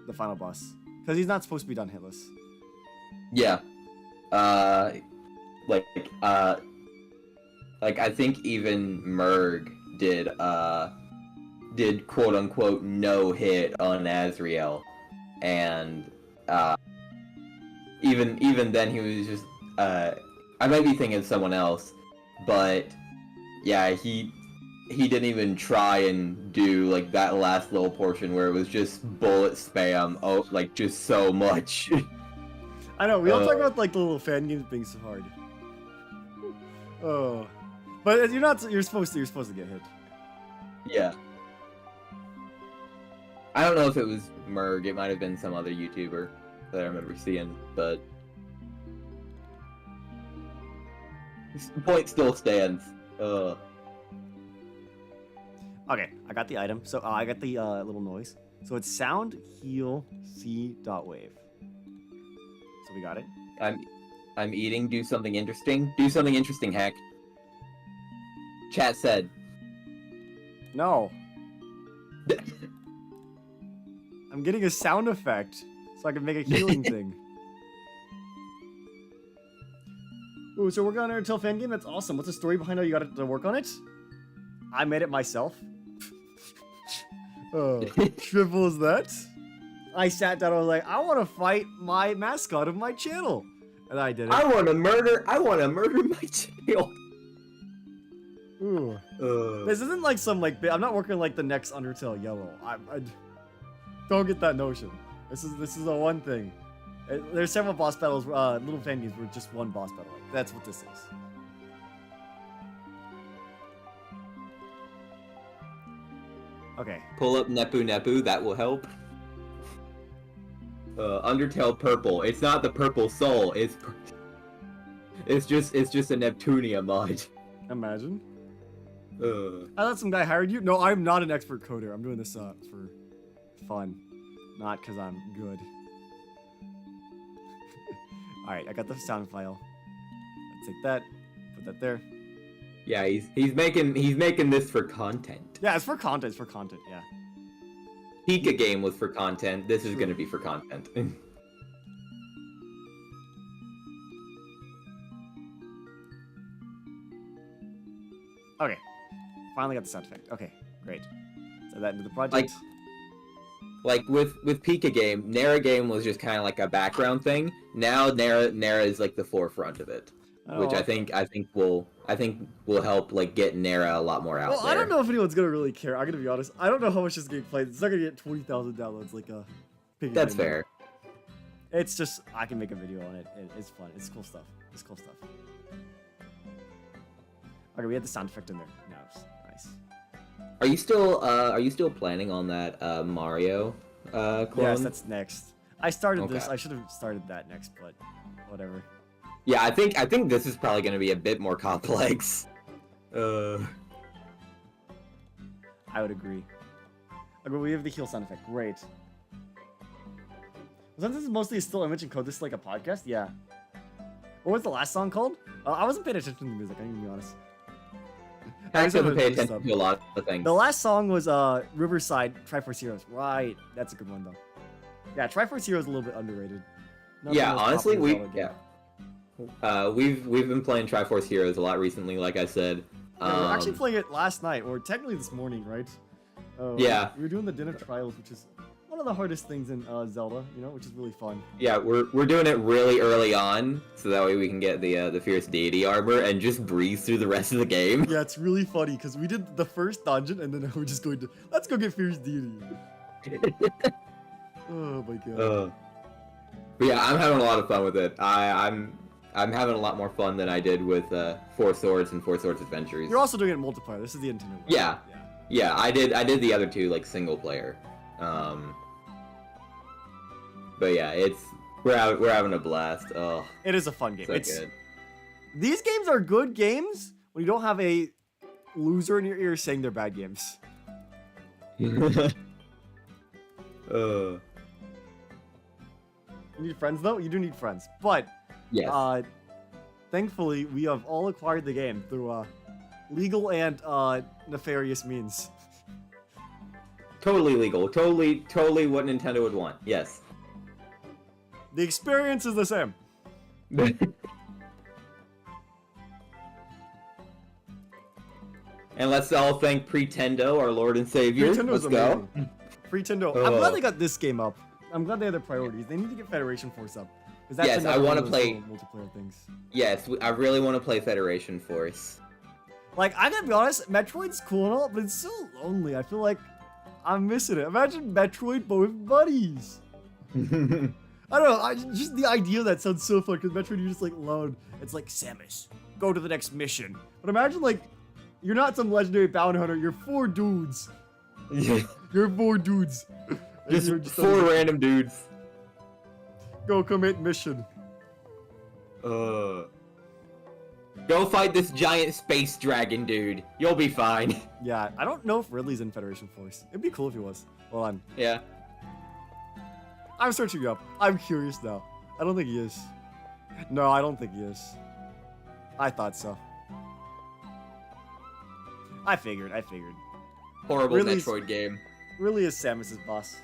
the final boss because he's not supposed to be done hitless. Yeah. Like I think even Merg did quote unquote no hit on Azrael, and even then he was just I might be thinking of someone else, but yeah, he didn't even try and do like that last little portion where it was just bullet spam, like just so much. I know we all talk about like the little fan games being so hard. Oh, but you're supposed to get hit. Yeah. I don't know if it was Merg, it might have been some other YouTuber that I remember seeing, but the point still stands. Okay, I got the item. So I got the little noise. So it's sound heal c dot wave. So we got it. I'm eating. Do something interesting. Do something interesting, Hack. Chat said. No. I'm getting a sound effect so I can make a healing thing. Ooh, so we're working on an Undertale fan game? That's awesome. What's the story behind how you got to work on it? I made it myself. Oh, triple as that? I sat down and was like, I want to fight my mascot of my channel. And I did it. I want to murder my tail. Ooh. This isn't like some like I'm not working like the next Undertale Yellow. I don't get that notion. This is a one thing. There's several boss battles, little fan games where just one boss battle. That's what this is. Okay. Pull up Nepu Nepu, that will help. Undertale purple. It's not the purple soul. It's just a Neptunia mod. Imagine. I thought some guy hired you. No, I'm not an expert coder. I'm doing this for fun, not because I'm good. All right, I got the sound file. Let's take that, put that there. Yeah, he's making this for content. Yeah, it's for content. It's for content. Yeah. Pika game was for content. This is gonna be for content. Okay. Finally got the sound effect. Okay, great. So that into the project. Like with Pika game, Nera game was just kind of like a background thing. Now Nera is like the forefront of it, which I think will help like get Nera a lot more out there. I don't know if anyone's gonna really care. I'm gonna be honest. I don't know how much this is getting played. It's not gonna get 20,000 downloads like a Pika That's game. fair. It's just I can make a video on it. It's fun. It's cool stuff. It's cool stuff. Okay, we had the sound effect in there. Now it's nice. Are you still planning on that Mario clone? Yes, that's next. I started this. Okay. I should have started that next, but whatever. Yeah, I think this is probably gonna be a bit more complex. I would agree. Okay, we have the heal sound effect. Great. Since this is mostly a still image and code, this is like a podcast? Yeah. What was the last song called? I wasn't paying attention to the music, I'm gonna be honest. I doesn't pay attention to a lot of things. The last song was Riverside, Triforce Heroes. Right, that's a good one though. Yeah, Triforce Heroes is a little bit underrated. Yeah, honestly, we've been playing Triforce Heroes a lot recently, like I said. Yeah, we were actually playing it last night, or technically this morning, right? Yeah. We were doing the Den of Trials, which is one of the hardest things in Zelda, you know, which is really fun. Yeah, we're doing it really early on, so that way we can get the Fierce Deity armor and just breeze through the rest of the game. Yeah, it's really funny because we did the first dungeon and then we're just going to let's go get Fierce Deity. Oh my god. But yeah, I'm having a lot of fun with it. I'm having a lot more fun than I did with Four Swords and Four Swords Adventures. You're also doing it in multiplayer. This is the Nintendo one. Yeah. Yeah, I did the other two like single player. But yeah, we're having a blast. Oh, it is a fun game. So good. These games are good games when you don't have a loser in your ear saying they're bad games. You need friends though? You do need friends. But yes. thankfully, we have all acquired the game through legal and nefarious means. Totally legal. Totally what Nintendo would want. Yes. The experience is the same. And let's all thank Pretendo, our Lord and Savior. Pretendo's Let's go. Pretendo. I'm glad they got this game up. I'm glad they had their priorities. They need to get Federation Force up. 'Cause that's Yes, I another want one to of those play little multiplayer things. Yes, I really want to play Federation Force. Like, I gotta be honest, Metroid's cool and all, but it's so lonely. I feel like I'm missing it. Imagine Metroid, but with buddies. I don't know. Just the idea of that sounds so fun. Because Metroid, you're just like alone. It's like, Samus, go to the next mission. But imagine like, you're not some legendary bounty hunter. You're 4 dudes. You're 4 dudes. just you're 4 random dudes. Go commit mission. Go fight this giant space dragon dude. You'll be fine. Yeah, I don't know if Ridley's in Federation Force. It'd be cool if he was. Hold on. Yeah. I'm searching it up. I'm curious now. I don't think he is. No, I don't think he is. I thought so. I figured. Horrible Really? Metroid game. Really is Samus's boss.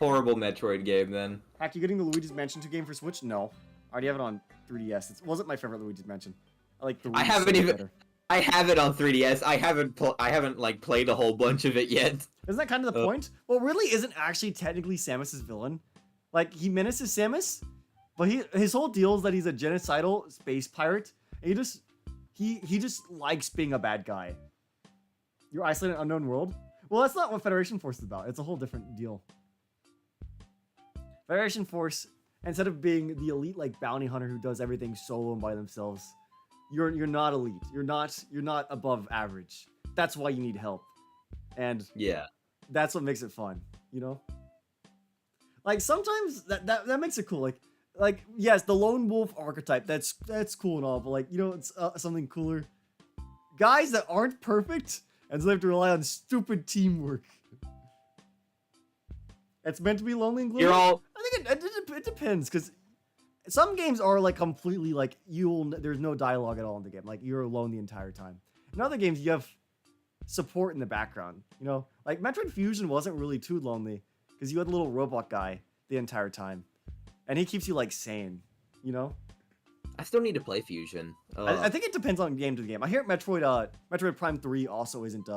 Horrible Metroid game then. Hack, you getting the Luigi's Mansion 2 game for Switch? No. I already have it on 3DS. It wasn't my favorite Luigi's Mansion. I like the. I haven't even. I have it on 3DS. I haven't like played a whole bunch of it yet. Isn't that kind of the point? Well, really isn't actually technically Samus's villain. Like, he menaces Samus, but his whole deal is that he's a genocidal space pirate. And he just likes being a bad guy. You're isolated in an unknown world? Well, that's not what Federation Force is about. It's a whole different deal. Federation Force, instead of being the elite like bounty hunter who does everything solo and by themselves, you're not elite. You're not above average. That's why you need help. And yeah, that's what makes it fun, you know? Like sometimes that makes it cool. Like yes, the lone wolf archetype, that's cool and all, but like, you know, it's something cooler. Guys that aren't perfect and so they have to rely on stupid teamwork. It's meant to be lonely and gloomy. I think it depends, because some games are like completely like there's no dialogue at all in the game. Like you're alone the entire time. In other games, you have support in the background. You know, like Metroid Fusion wasn't really too lonely because you had a little robot guy the entire time, and he keeps you like sane. You know. I still need to play Fusion. I think it depends on game to game. I hear Metroid Prime 3 also isn't.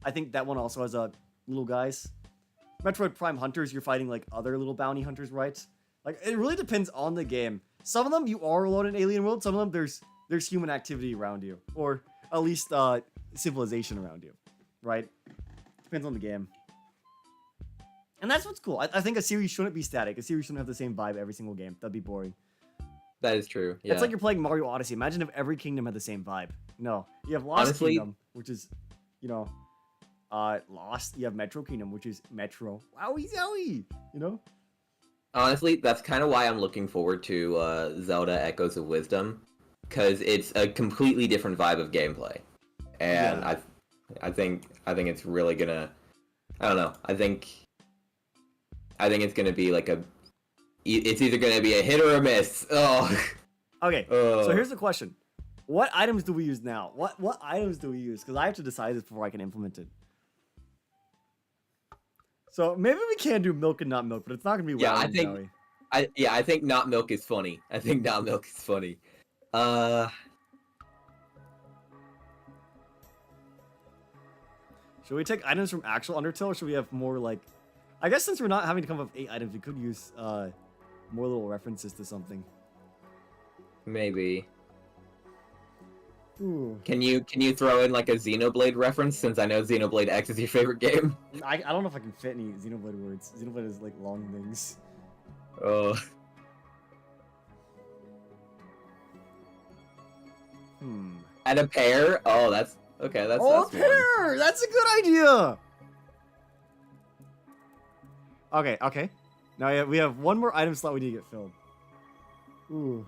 I think that one also has little guys. Metroid Prime Hunters, you're fighting like other little bounty hunters, right? Like it really depends on the game. Some of them you are alone in alien world. Some of them there's human activity around you, or at least civilization around you, right? Depends on the game. And that's what's cool. I think a series shouldn't be static. A series shouldn't have the same vibe every single game. That'd be boring. That is true. Yeah. It's like you're playing Mario Odyssey. Imagine if every kingdom had the same vibe. No, you have Lost Kingdom, which is, you know, Lost. You have Metro Kingdom, which is Metro. Wowie zowie, you know. Honestly, that's kind of why I'm looking forward to Zelda Echoes of Wisdom, because it's a completely different vibe of gameplay, and yeah. I think it's really gonna. I don't know. I think it's gonna be like it's either gonna be a hit or a miss. Oh. Okay. So here's the question: what items do we use now? What items do we use? Because I have to decide this before I can implement it. So maybe we can do milk and not milk, but it's not gonna be. Yeah, I think not milk is funny. Should we take items from actual Undertale, or should we have more like? I guess since we're not having to come up with 8 items, we could use more little references to something. Maybe. Ooh. Can you throw in like a Xenoblade reference, since I know Xenoblade X is your favorite game? I don't know if I can fit any Xenoblade words. Xenoblade is like long things. Oh. Add a pair? Oh, that's okay. That's a pair. One. That's a good idea. Okay. Now we have one more item slot we need to get filled. Ooh.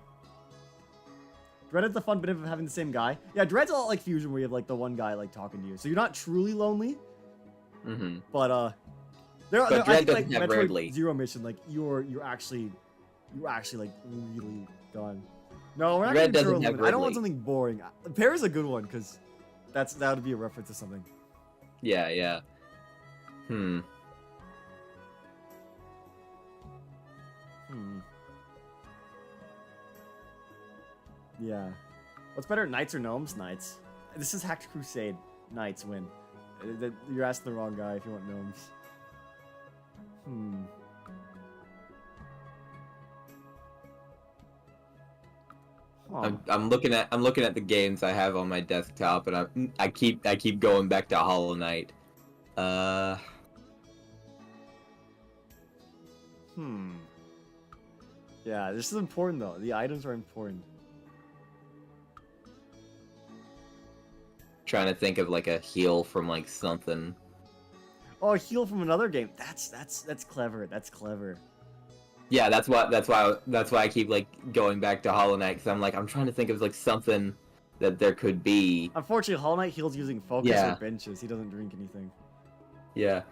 Dread is the fun bit of having the same guy. Yeah, Dread's a lot like Fusion, where you have like the one guy like talking to you, so you're not truly lonely. Mm-hmm. But I think like have Metroid Ridley. Zero Mission, like you're actually like really gone. No, we're not Red gonna do doesn't have Limit. I don't want Ridley. something boring. Pear is a good one because that would be a reference to something. Yeah, yeah. Hmm. Yeah. What's better, Knights or Gnomes? Knights. This is Hacked Crusade. Knights win. You're asking the wrong guy if you want Gnomes. Huh. I'm looking at the games I have on my desktop, and I keep going back to Hollow Knight. Yeah, this is important though. The items are important. Trying to think of like a heal from like something. Oh, a heal from another game. That's clever. That's clever. Yeah, that's why I keep like going back to Hollow Knight, because I'm trying to think of like something that there could be. Unfortunately, Hollow Knight heals using focus Yeah. or benches. He doesn't drink anything. Yeah.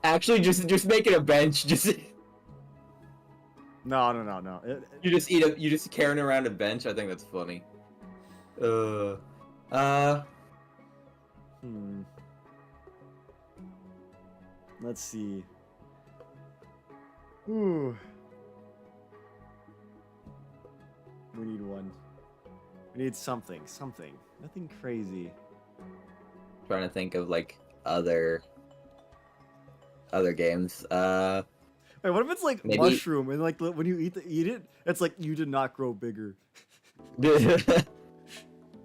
Actually, just make it a bench. Just No. you just carrying around a bench. I think that's funny. Let's see. Ooh. We need one. We need something. Nothing crazy. Trying to think of like other games. Wait, what if it's like Maybe- mushroom and like when you eat it, it's like you did not grow bigger.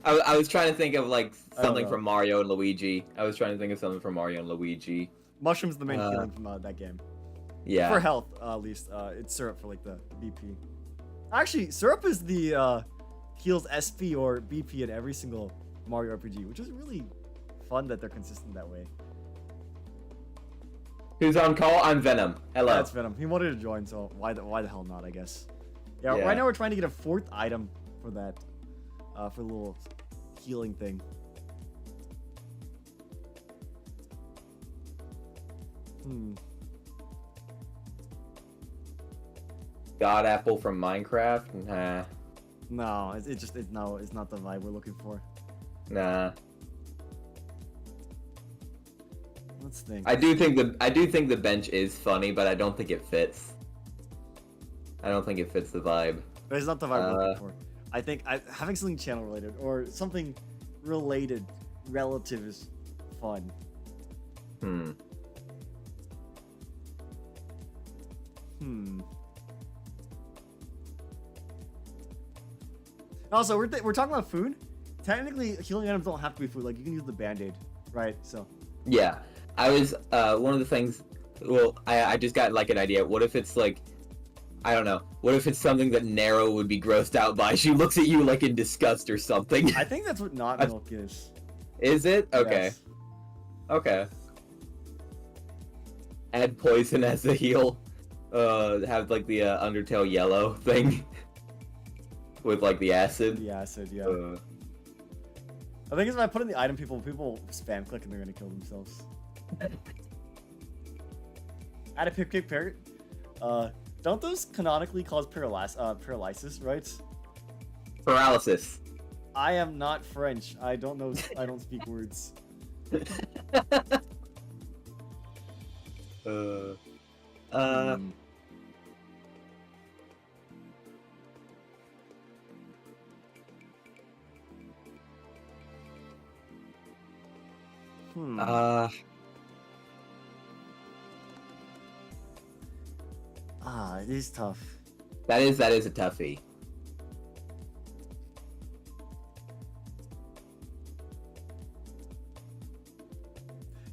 I was trying to think of like something know. from Mario and Luigi. Mushroom's the main healing from that game. Yeah. For health, at least. It's syrup for like the BP. Actually, syrup is the heals SP or BP in every single Mario RPG, which is really fun that they're consistent that way. Who's on call? I'm Venom. Hello. Yeah, that's Venom. He wanted to join, so why the hell not? I guess. Yeah. Yeah. Right now we're trying to get a 4th item for that, for the little healing thing. God Apple from Minecraft? Nah. No, it's not the vibe we're looking for. Nah. Let's think. I do think the bench is funny, but I don't think it fits. I don't think it fits the vibe. But it's not the vibe we're looking for. I think having something channel related or something related, relative is fun. Also, we're talking about food. Technically, healing items don't have to be food. Like you can use the Band-Aid, right? So. Yeah, I was one of the things. Well, I just got like an idea. What if it's like, I don't know. What if it's something that Nero would be grossed out by? She looks at you like in disgust or something. I think that's what not milk is. Is it? Okay. Yes. Okay. Add poison as a heal. Have like the Undertale yellow thing. With like the acid. The acid, yeah. I think if I put in the item, people spam click and they're gonna kill themselves. Add a pip kick parrot. Don't those canonically cause paralysis, right? Paralysis. I am not French. I don't know. I don't speak words. It is tough. That is a toughie.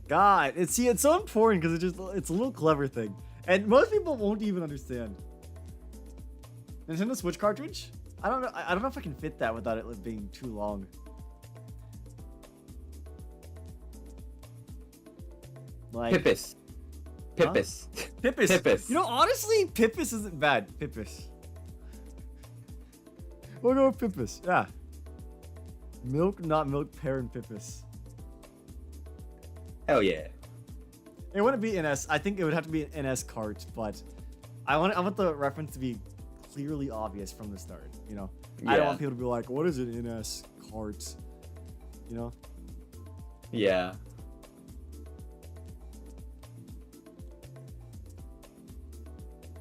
God, it's so important because it's a little clever thing, and most people won't even understand. Nintendo Switch cartridge? I don't know if I can fit that without it being too long. Like Pippus. Pippus. Huh? Pippus. Pippus. You know, honestly, Pippus isn't bad. Pippus. We'll go with Pippus. Yeah. Milk, not milk, pear, and Pippus. Hell yeah. It wouldn't be NS. I think it would have to be an NS cart, but I want the reference to be clearly obvious from the start. You know. I don't Yeah. want people to be like, what is it in S cards? You know? Yeah.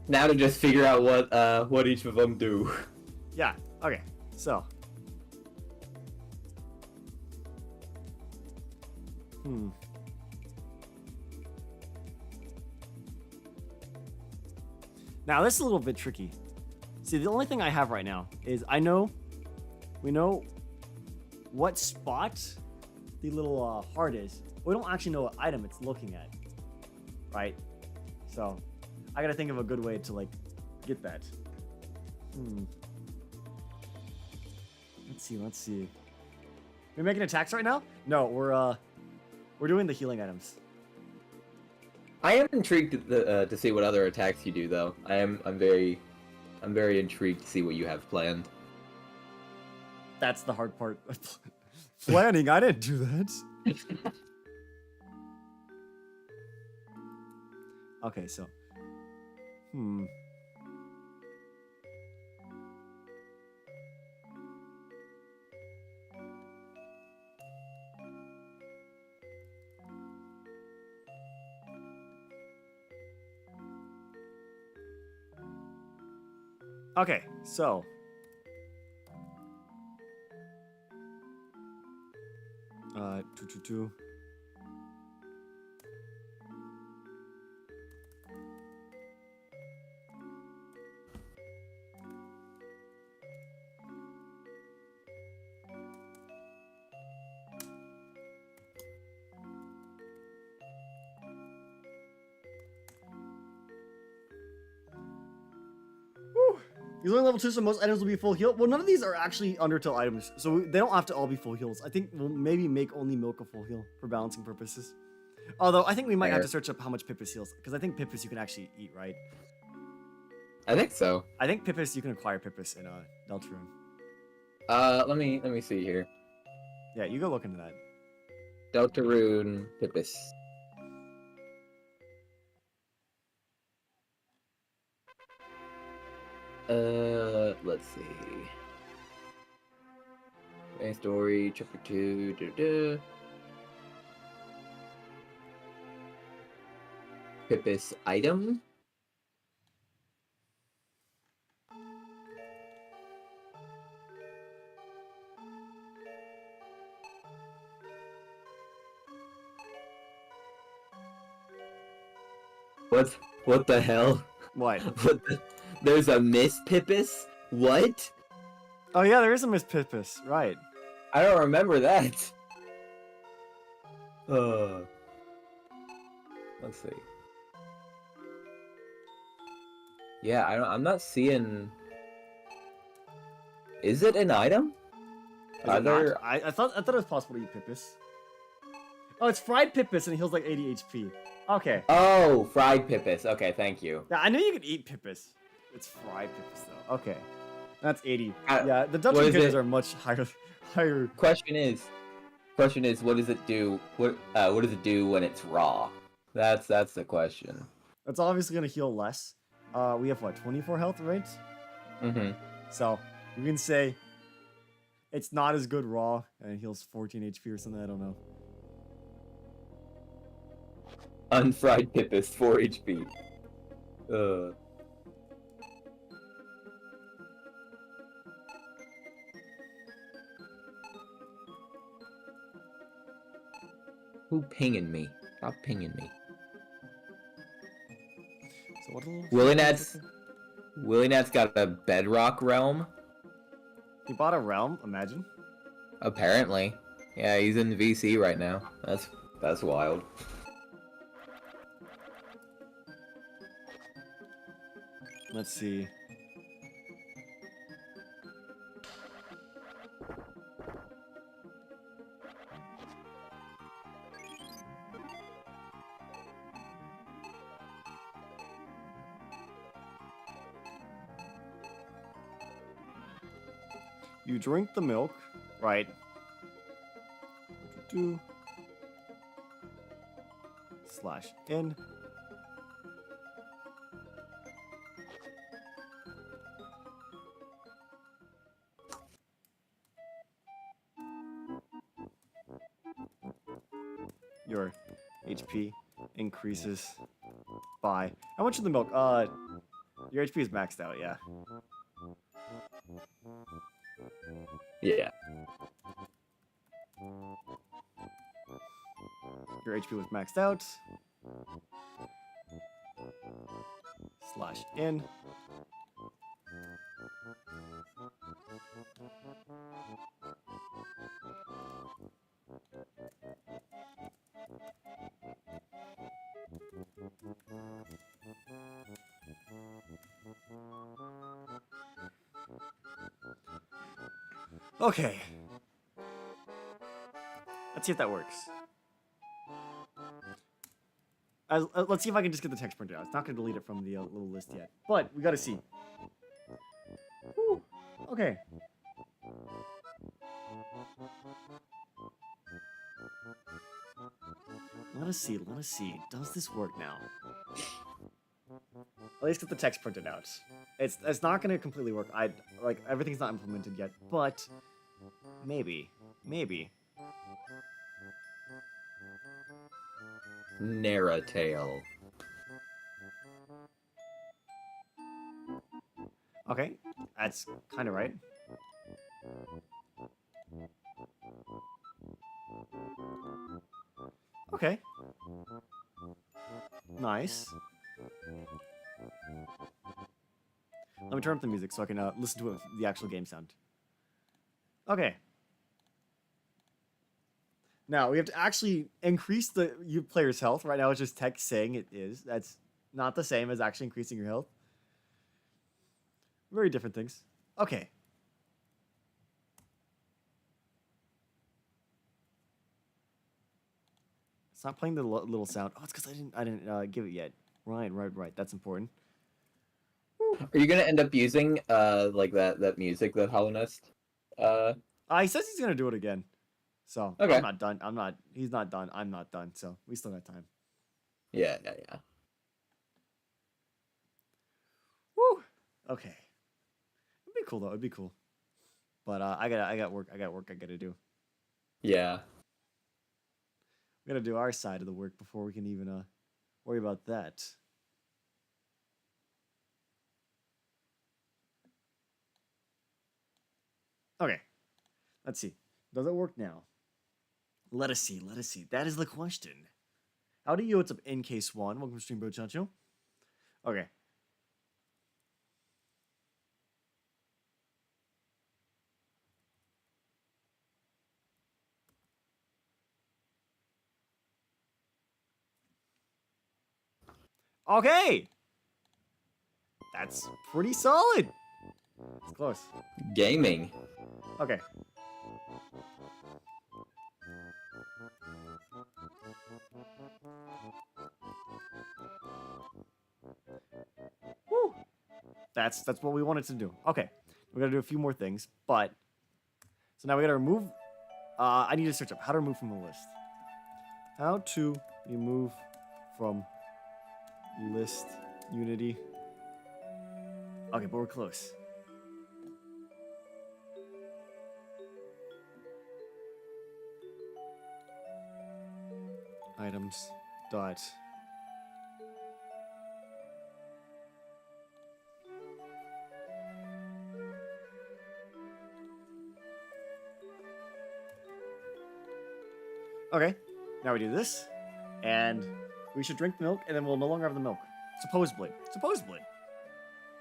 Now to just figure out what each of them do. Yeah. Okay. So. Now this is a little bit tricky. See, the only thing I have right now is we know what spot the little heart is. We don't actually know what item it's looking at, right? So I gotta think of a good way to like get that. Let's see. We're making attacks right now? No, we're doing the healing items. I am intrigued to see what other attacks you do, though. I'm very intrigued to see what you have planned. That's the hard part. Planning, I didn't do that. Okay, so. Okay, so. Two. He's only level 2, so most items will be full heal. Well, none of these are actually Undertale items, so they don't have to all be full heals. I think we'll maybe make only Milk a full heal for balancing purposes. Although, I think we might have to search up how much Pippus heals, because I think Pippus you can actually eat, right? I think so. I think Pippus, you can acquire Pippus in Deltarune. Let me see here. Yeah, you go look into that. Deltarune Pippus. Let's see. Main story, chapter 2. Pippus item. What the hell? What? There's a Miss Pippus? What? Oh yeah, there is a Miss Pippus, right? I don't remember that. Let's see. Yeah, I'm not seeing. Is it an item? Is it not? I thought it was possible to eat Pippus. Oh, it's fried Pippus and it heals like 80 HP. Okay. Oh, fried Pippus. Okay, thank you. Yeah, I knew you could eat Pippus. It's fried Pippus though. Okay. That's 80. Yeah, Yeah, the Deltarune Pippus are much higher. Question is, what does it do? What does it do when it's raw? That's the question. It's obviously gonna heal less. We have what, 24 health, right? Mm-hmm. So we can say it's not as good raw and it heals 14 HP or something. I don't know. Unfried Pippus, 4 HP. Who pinging me? Stop pinging me. So what? Willie Nat's got a Bedrock realm. He bought a realm. Imagine. Apparently, yeah, he's in VC right now. That's wild. Let's see. You drink the milk, right? /in. your HP increases by how much of the milk? Your HP is maxed out, yeah. Yeah. Your HP was maxed out. Slash in. Okay. Let's see if that works. Let's see if I can just get the text printed out. It's not going to delete it from the little list yet. But we got to see. Whew. Okay. Let us see. Let us see. Does this work now? At least get the text printed out. It's not going to completely work. Everything's not implemented yet, but maybe. Narratail. Okay, that's kind of right. Okay. Nice. Let me turn up the music so I can listen to the actual game sound. Okay. Now, we have to actually increase the player's health. Right now, it's just text saying it is. That's not the same as actually increasing your health. Very different things. Okay. It's not playing the little sound. Oh, it's because I didn't give it yet. Right. That's important. Are you gonna end up using like that music that Hollow Nest? He says he's gonna do it again. So Okay. I'm not done. He's not done. I'm not done. So we still got time. Yeah. Woo. Okay. It'd be cool though. It'd be cool. But I got work. I gotta do. Yeah. We gotta do our side of the work before we can even worry about that. Okay. Let's see. Does it work now? Let us see. That is the question. Howdy, yo, what's up, in case one? Welcome to Stream Bro Chancho. Okay. Okay! That's pretty solid. It's close. Gaming. Okay. Woo! That's what we wanted to do. Okay. We gotta do a few more things, but so now we gotta remove I need to search up how to remove from the list. How to remove from list Unity. Okay, but we're close. Items dot Okay, now we do this, and we should drink milk, and then we'll no longer have the milk. Supposedly.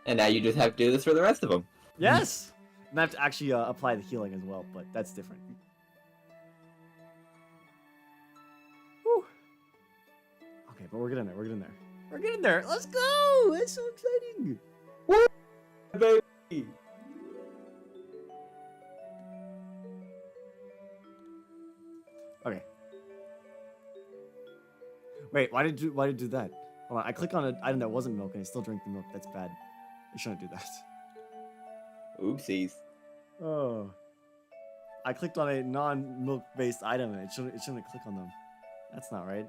And now you just have to do this for the rest of them. Yes! And I have to actually apply the healing as well, but that's different. Whew. Okay, but we're getting there. Let's go! That's so exciting! Woo! Baby! Okay. Wait, why did you do that? Hold on, I click on an item that wasn't milk and I still drink the milk. That's bad. You shouldn't do that. Oopsies. Oh. I clicked on a non-milk based item and it shouldn't click on them. That's not right.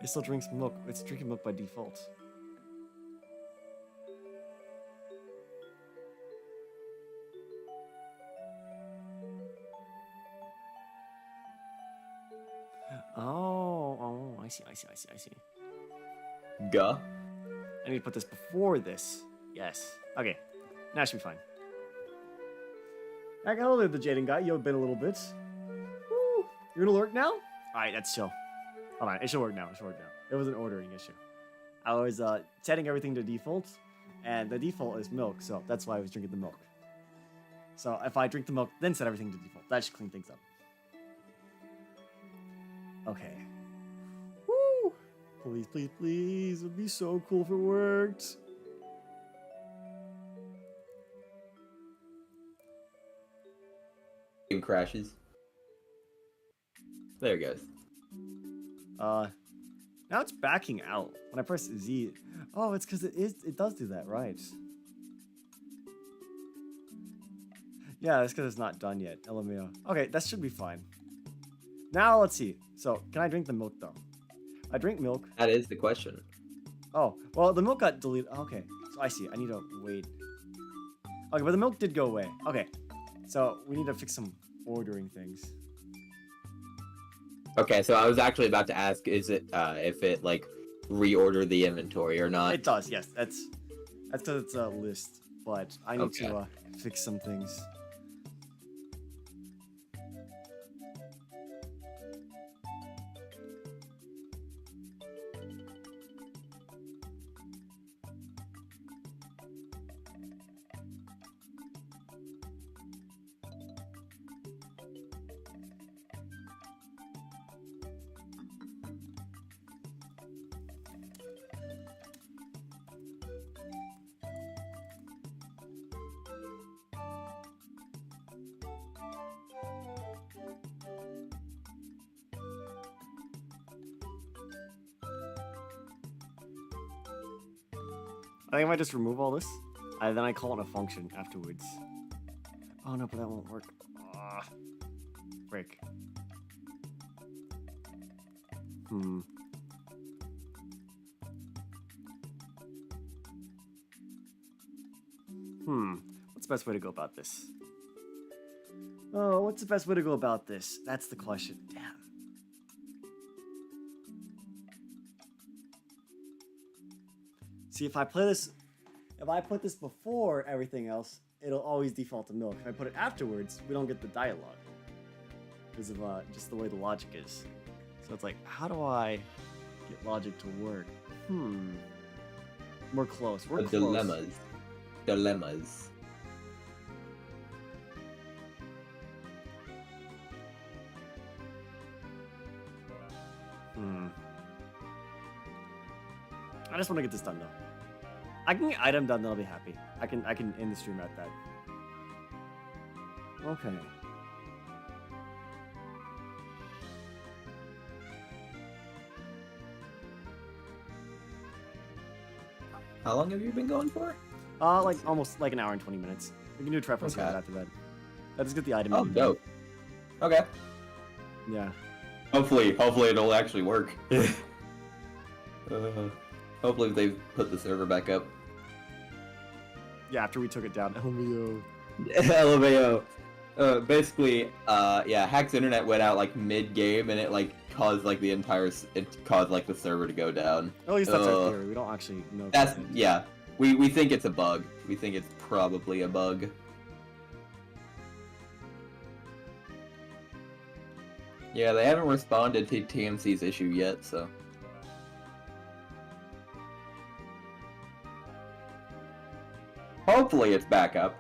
It still drinks milk. It's drinking milk by default. I see, I see, I see, I see. Gah. I need to put this before this. Yes. Okay. Now it should be fine. I got hold of the Jaden guy. You've been a little bit. Woo. You're gonna lurk now? Alright, that's chill. Hold on, it should work now. It should work now. It was an ordering issue. I was setting everything to default, and the default is milk, so that's why I was drinking the milk. So if I drink the milk, then set everything to default. That should clean things up. Okay. Woo! Please, please, please. It would be so cool if it worked. Game crashes. There it goes. Now it's backing out. When I press Z, oh, it's because it does do that, right? Yeah, that's because it's not done yet. LMAO. Okay, that should be fine. Now let's see. So, can I drink the milk though? I drink milk. That is the question. Oh, well, the milk got deleted. Okay, so I see. I need to wait. Okay, but the milk did go away. Okay, so we need to fix some ordering things. Okay, so I was actually about to ask, is it if it like reordered the inventory or not? It does, yes. That's because it's a list, but I need to fix some things. I think I might just remove all this, and then I call it a function afterwards. Oh no, but that won't work. Break. What's the best way to go about this? Oh, what's the best way to go about this? That's the question. Damn. See, if I put this before everything else, it'll always default to milk. If I put it afterwards, we don't get the dialogue. Because of just the way the logic is. So it's like, how do I get logic to work? We're close. We're close. Dilemmas. I just want to get this done though. I can get item done, then I'll be happy. I can end the stream at that. Okay. How long have you been going for? Like almost like an hour and 20 minutes. We can do a trap after that. Let's get the item. Oh, dope. Okay. Yeah. Hopefully it'll actually work. Hopefully they've put the server back up. Yeah, after we took it down. LMAO. LMAO. Basically, Hack's internet went out like mid-game, and it like caused like the server to go down. At least that's our theory. We don't actually know. We think it's a bug. We think it's probably a bug. Yeah, they haven't responded to TMC's issue yet, so. Hopefully it's back up.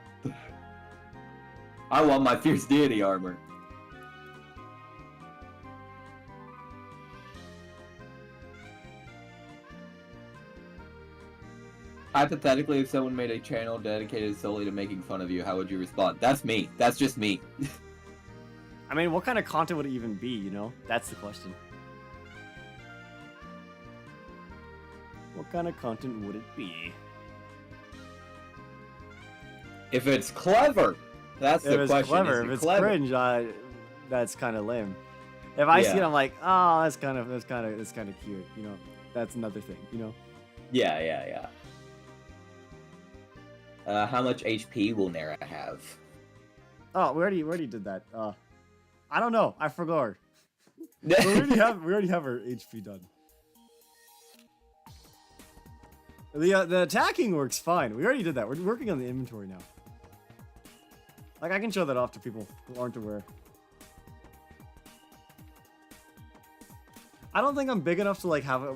I want my Fierce Deity armor. Hypothetically, if someone made a channel dedicated solely to making fun of you, how would you respond? That's me. That's just me. I mean, what kind of content would it even be, you know? That's the question. What kind of content would it be? If it's clever, that's the question. Clever. If it's cringe, that's kind of lame. If I see it, I'm like, oh, that's kind of cute. You know, that's another thing. You know. Yeah. How much HP will Nara have? Oh, we already did that. I don't know. I forgot. we already have our HP done. The attacking works fine. We already did that. We're working on the inventory now. Like, I can show that off to people who aren't aware. I don't think I'm big enough to, like, have a...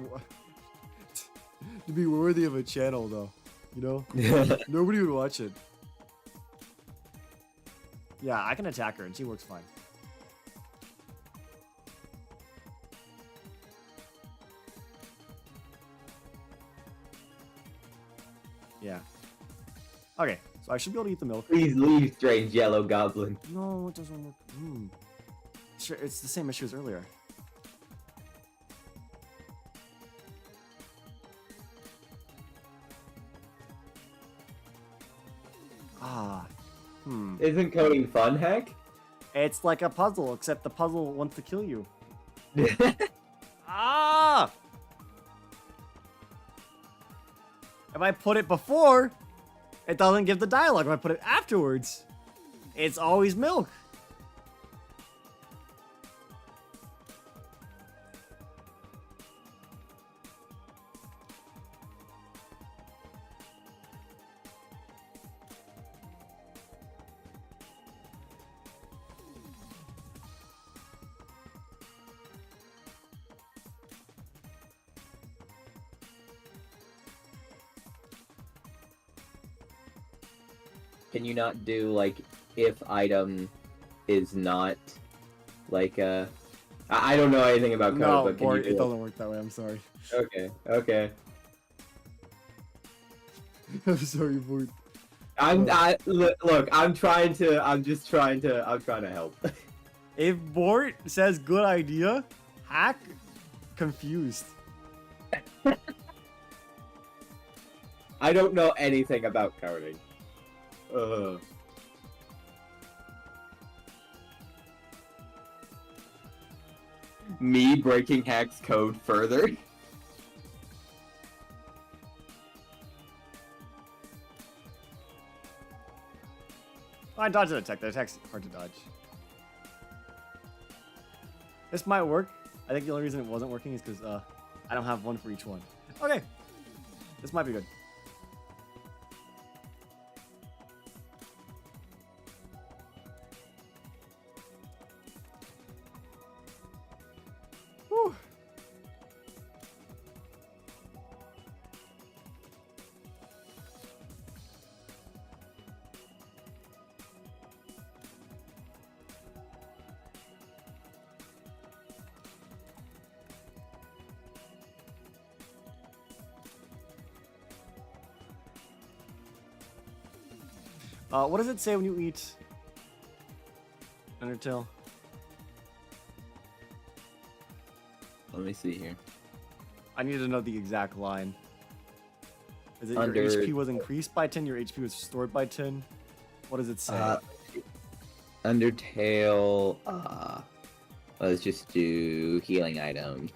to be worthy of a channel, though. You know? Nobody would watch it. Yeah, I can attack her, and she works fine. Yeah. Okay, so I should be able to eat the milk. Please leave, strange yellow goblin. No, it doesn't work. Sure, it's the same issue as earlier. Ah. Isn't coding fun, Heck? It's like a puzzle, except the puzzle wants to kill you. Ah! If I put it before, it doesn't give the dialogue. If I put it afterwards, it's always milk. Can you not do, like, if item is not, like, I don't know anything about code, No, but can you do it doesn't work that way. I'm sorry. Okay, okay. I'm sorry, Bort. Look, I'm just trying to help. If Bort says good idea, hack confused. I don't know anything about coding. Me breaking Hack's code further? I dodged an attack. The attack's hard to dodge. This might work. I think the only reason it wasn't working is because I don't have one for each one. Okay. This might be good. Whew. What does it say when you eat Undertale? Let me see here. I need to know the exact line. Is it Under- your HP was increased by 10, your HP was restored by 10? What does it say? Undertale, let's just do healing item.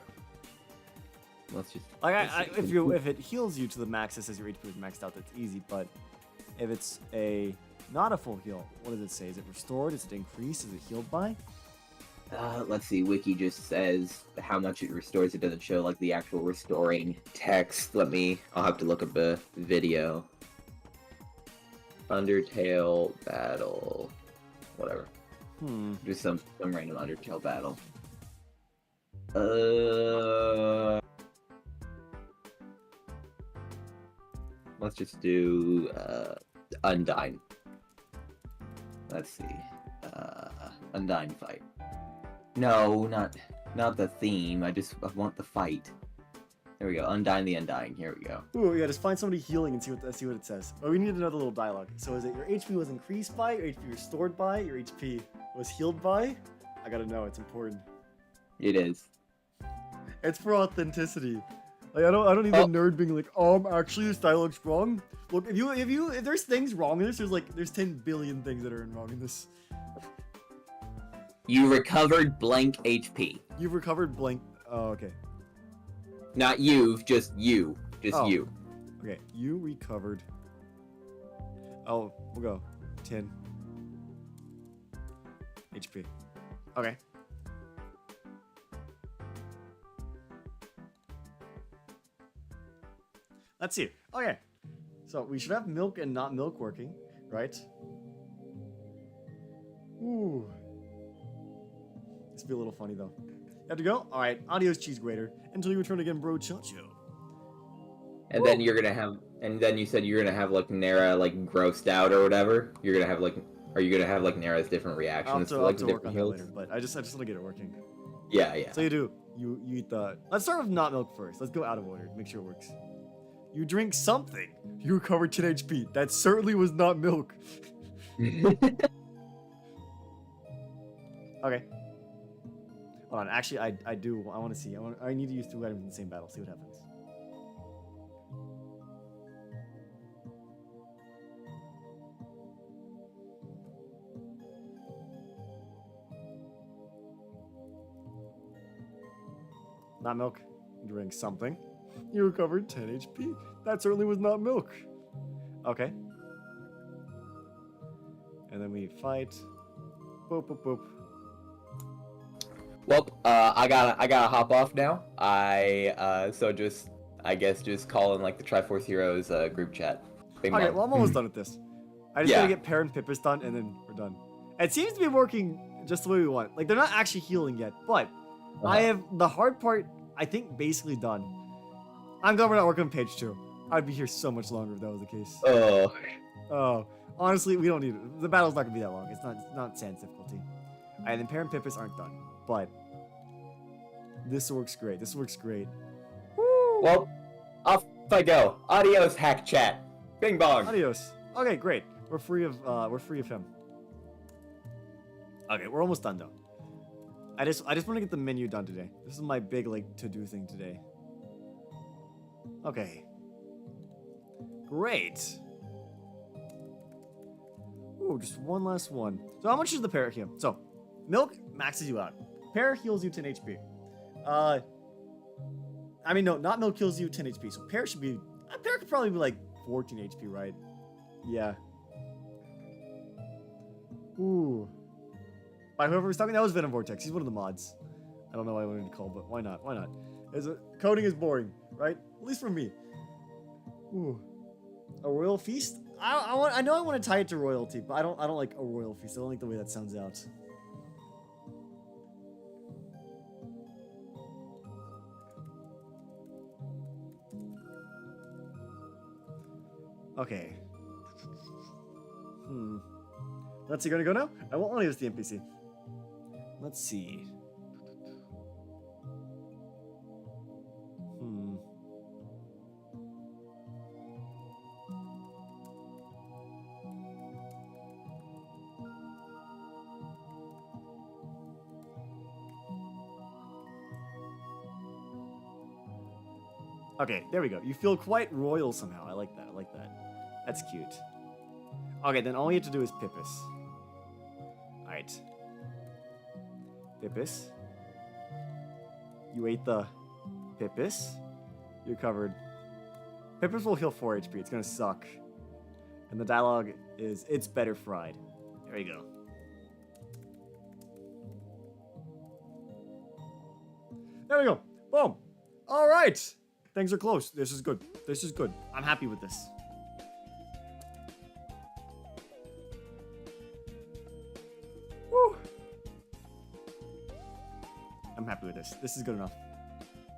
Let's just... Like, if it heals you to the max, it says your HP was maxed out, that's easy, but if it's not a full heal, what does it say? Is it restored? Is it increased? Is it healed by? Let's see, Wiki just says how much it restores. It doesn't show, like, the actual restoring text. I'll have to look up a video. Undertale battle, whatever. Just some random Undertale battle. Let's just do, Undyne. Let's see. Undyne fight. No, not the theme. I want the fight. There we go. Undyne the Undying. Here we go. Ooh, yeah, just find somebody healing and see what it says. Oh, we need another little dialogue. So is it your HP was increased by, your HP restored by, your HP was healed by? I gotta know, it's important. It is. It's for authenticity. Like, I don't need the nerd being like, actually this dialogue's wrong. Look, if there's things wrong in this, there's 10 billion things that are wrong in this. You recovered blank HP. You've recovered blank. Oh, okay. Not you, just you. You. Okay, you recovered. Oh, we'll go 10 HP. Okay. Let's see. Okay. So we should have milk and not milk working, right? Ooh. This would be a little funny though. You have to go? Alright, adios cheese grater. Until you return again, bro chacho. And then you're gonna have, and then you said you're gonna have like Nara like grossed out or whatever. You're gonna have like, are you gonna have like Nara's different reactions I'll to like have to the work on different that heals? later, but I just want to get it working. Yeah, yeah. So you do. You eat the. Let's start with not milk first. Let's go out of order. Make sure it works. You drink something. You recover 10 HP. That certainly was not milk. Okay. Hold on. Actually, I do. I want to see. I need to use 2 items in the same battle. See what happens. Not milk. You drink something. You recovered 10 HP. That certainly was not milk. Okay. And then we fight. Boop, boop, boop. Well, I gotta hop off now. So just, I guess, just call in like the Triforce Heroes group chat. Bing Okay, bong. well, I'm almost done with this. I just Yeah. gotta get Pear and Pippis done, and then we're done. It seems to be working just the way we want. Like, they're not actually healing yet, but I have the hard part, I think, basically done. I'm glad we're not working on page 2. I'd be here so much longer if that was the case. Oh. Oh, honestly, we don't need it. The battle's not gonna be that long. It's not sans difficulty. And then Pear and Pippis aren't done, but this works great. This works great. Woo! Well, off I go. Adios, hack chat. Bing bong. Adios. Okay, great. We're free of him. Okay, we're almost done though. I just want to get the menu done today. This is my big like to-do thing today. Okay. Great. Ooh, just one last one. So how much is the pear heal? So, milk maxes you out. Pear heals you 10 HP. I mean, no, not milk heals you 10 HP. So pear should be... pear could probably be like 14 HP, right? Yeah. Ooh. By whoever was talking, that was Venom Vortex. He's one of the mods. I don't know why I wanted to call, but why not? Why not? Coding is boring, right? At least for me. Ooh. A royal feast? I know I want to tie it to royalty, but I don't like a royal feast. I don't like the way that sounds out. Okay. Let's see, gonna go now? I won't want to use the NPC. Let's see. Okay, there we go. You feel quite royal somehow. I like that. I like that. That's cute. Okay, then all you have to do is Pippis. Alright. Pippis. You ate the Pippis. You're covered. Pippis will heal 4 HP. It's gonna suck. And the dialogue is, it's better fried. There you go. There we go. Boom. Alright. Things are close. This is good. This is good. I'm happy with this. Woo. I'm happy with this. This is good enough.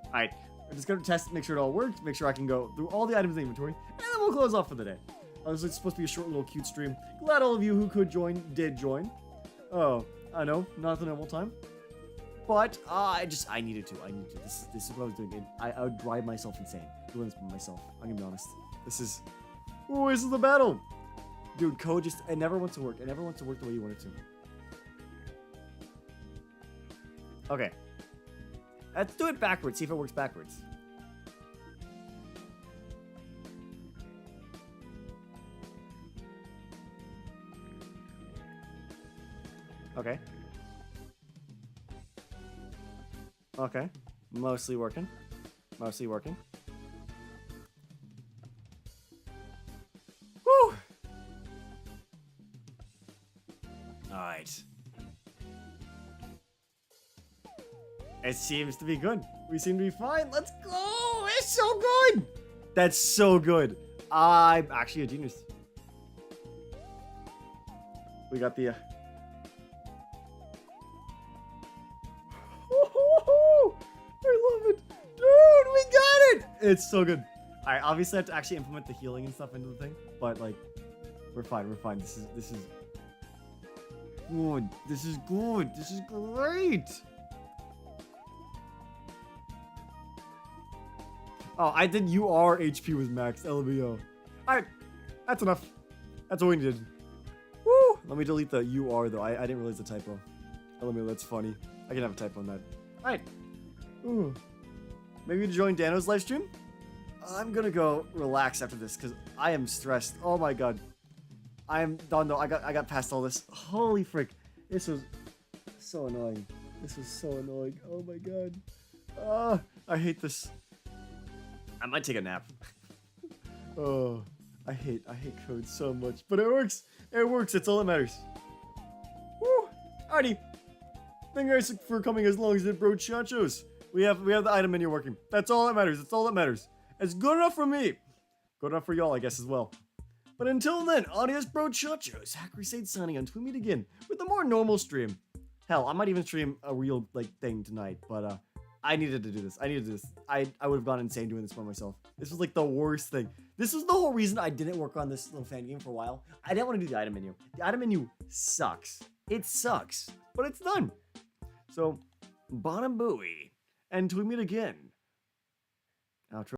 Alright. We're just going to test, make sure it all works, make sure I can go through all the items in the inventory, and then we'll close off for the day. Honestly, it's supposed to be a short little cute stream. Glad all of you who could join did join. Oh, I know, not the normal time. But I needed to. This is what I was doing. I would drive myself insane doing this by myself. I'm gonna be honest. This is the battle, dude. Code it never wants to work. It never wants to work the way you want it to. Okay, let's do it backwards. See if it works backwards. Okay. Okay. Mostly working. Mostly working. Woo! Alright. It seems to be good. We seem to be fine. Let's go! It's so good! That's so good. I'm actually a genius. We got the... I love it. Dude, we got it. It's so good. All right, obviously I have to actually implement the healing and stuff into the thing, but like, we're fine. We're fine. This is good. This is good. This is great. Oh, I did UR HP was max. LBO. Alright. That's enough. That's all we needed. Woo! Let me delete the UR though. I didn't realize the typo. That's funny. I can have a typo on that. Alright. Ooh. Maybe join Dano's live stream? I'm gonna go relax after this because I am stressed. Oh my god. I am done though. I got past all this. Holy frick. This was so annoying. This was so annoying. Oh my god. I hate this. I might take a nap. Oh, I hate code so much, but it works. It works. It's all that matters. Woo! Alrighty. Thank you guys for coming as long as it, bro. Chachos. We have the item menu working. That's all that matters. That's all that matters. It's good enough for me. Good enough for y'all, I guess, as well. But until then, adios, bro. Chachos. HackedCrusade signing on. Tweet me again with a more normal stream. Hell, I might even stream a real thing tonight, but I needed to do this. I would have gone insane doing this by myself. This was like the worst thing. This was the whole reason I didn't work on this little fan game for a while. I didn't want to do the item menu. The item menu sucks. It sucks, but it's done. So, bottom buoy, and tweet me again. Outro.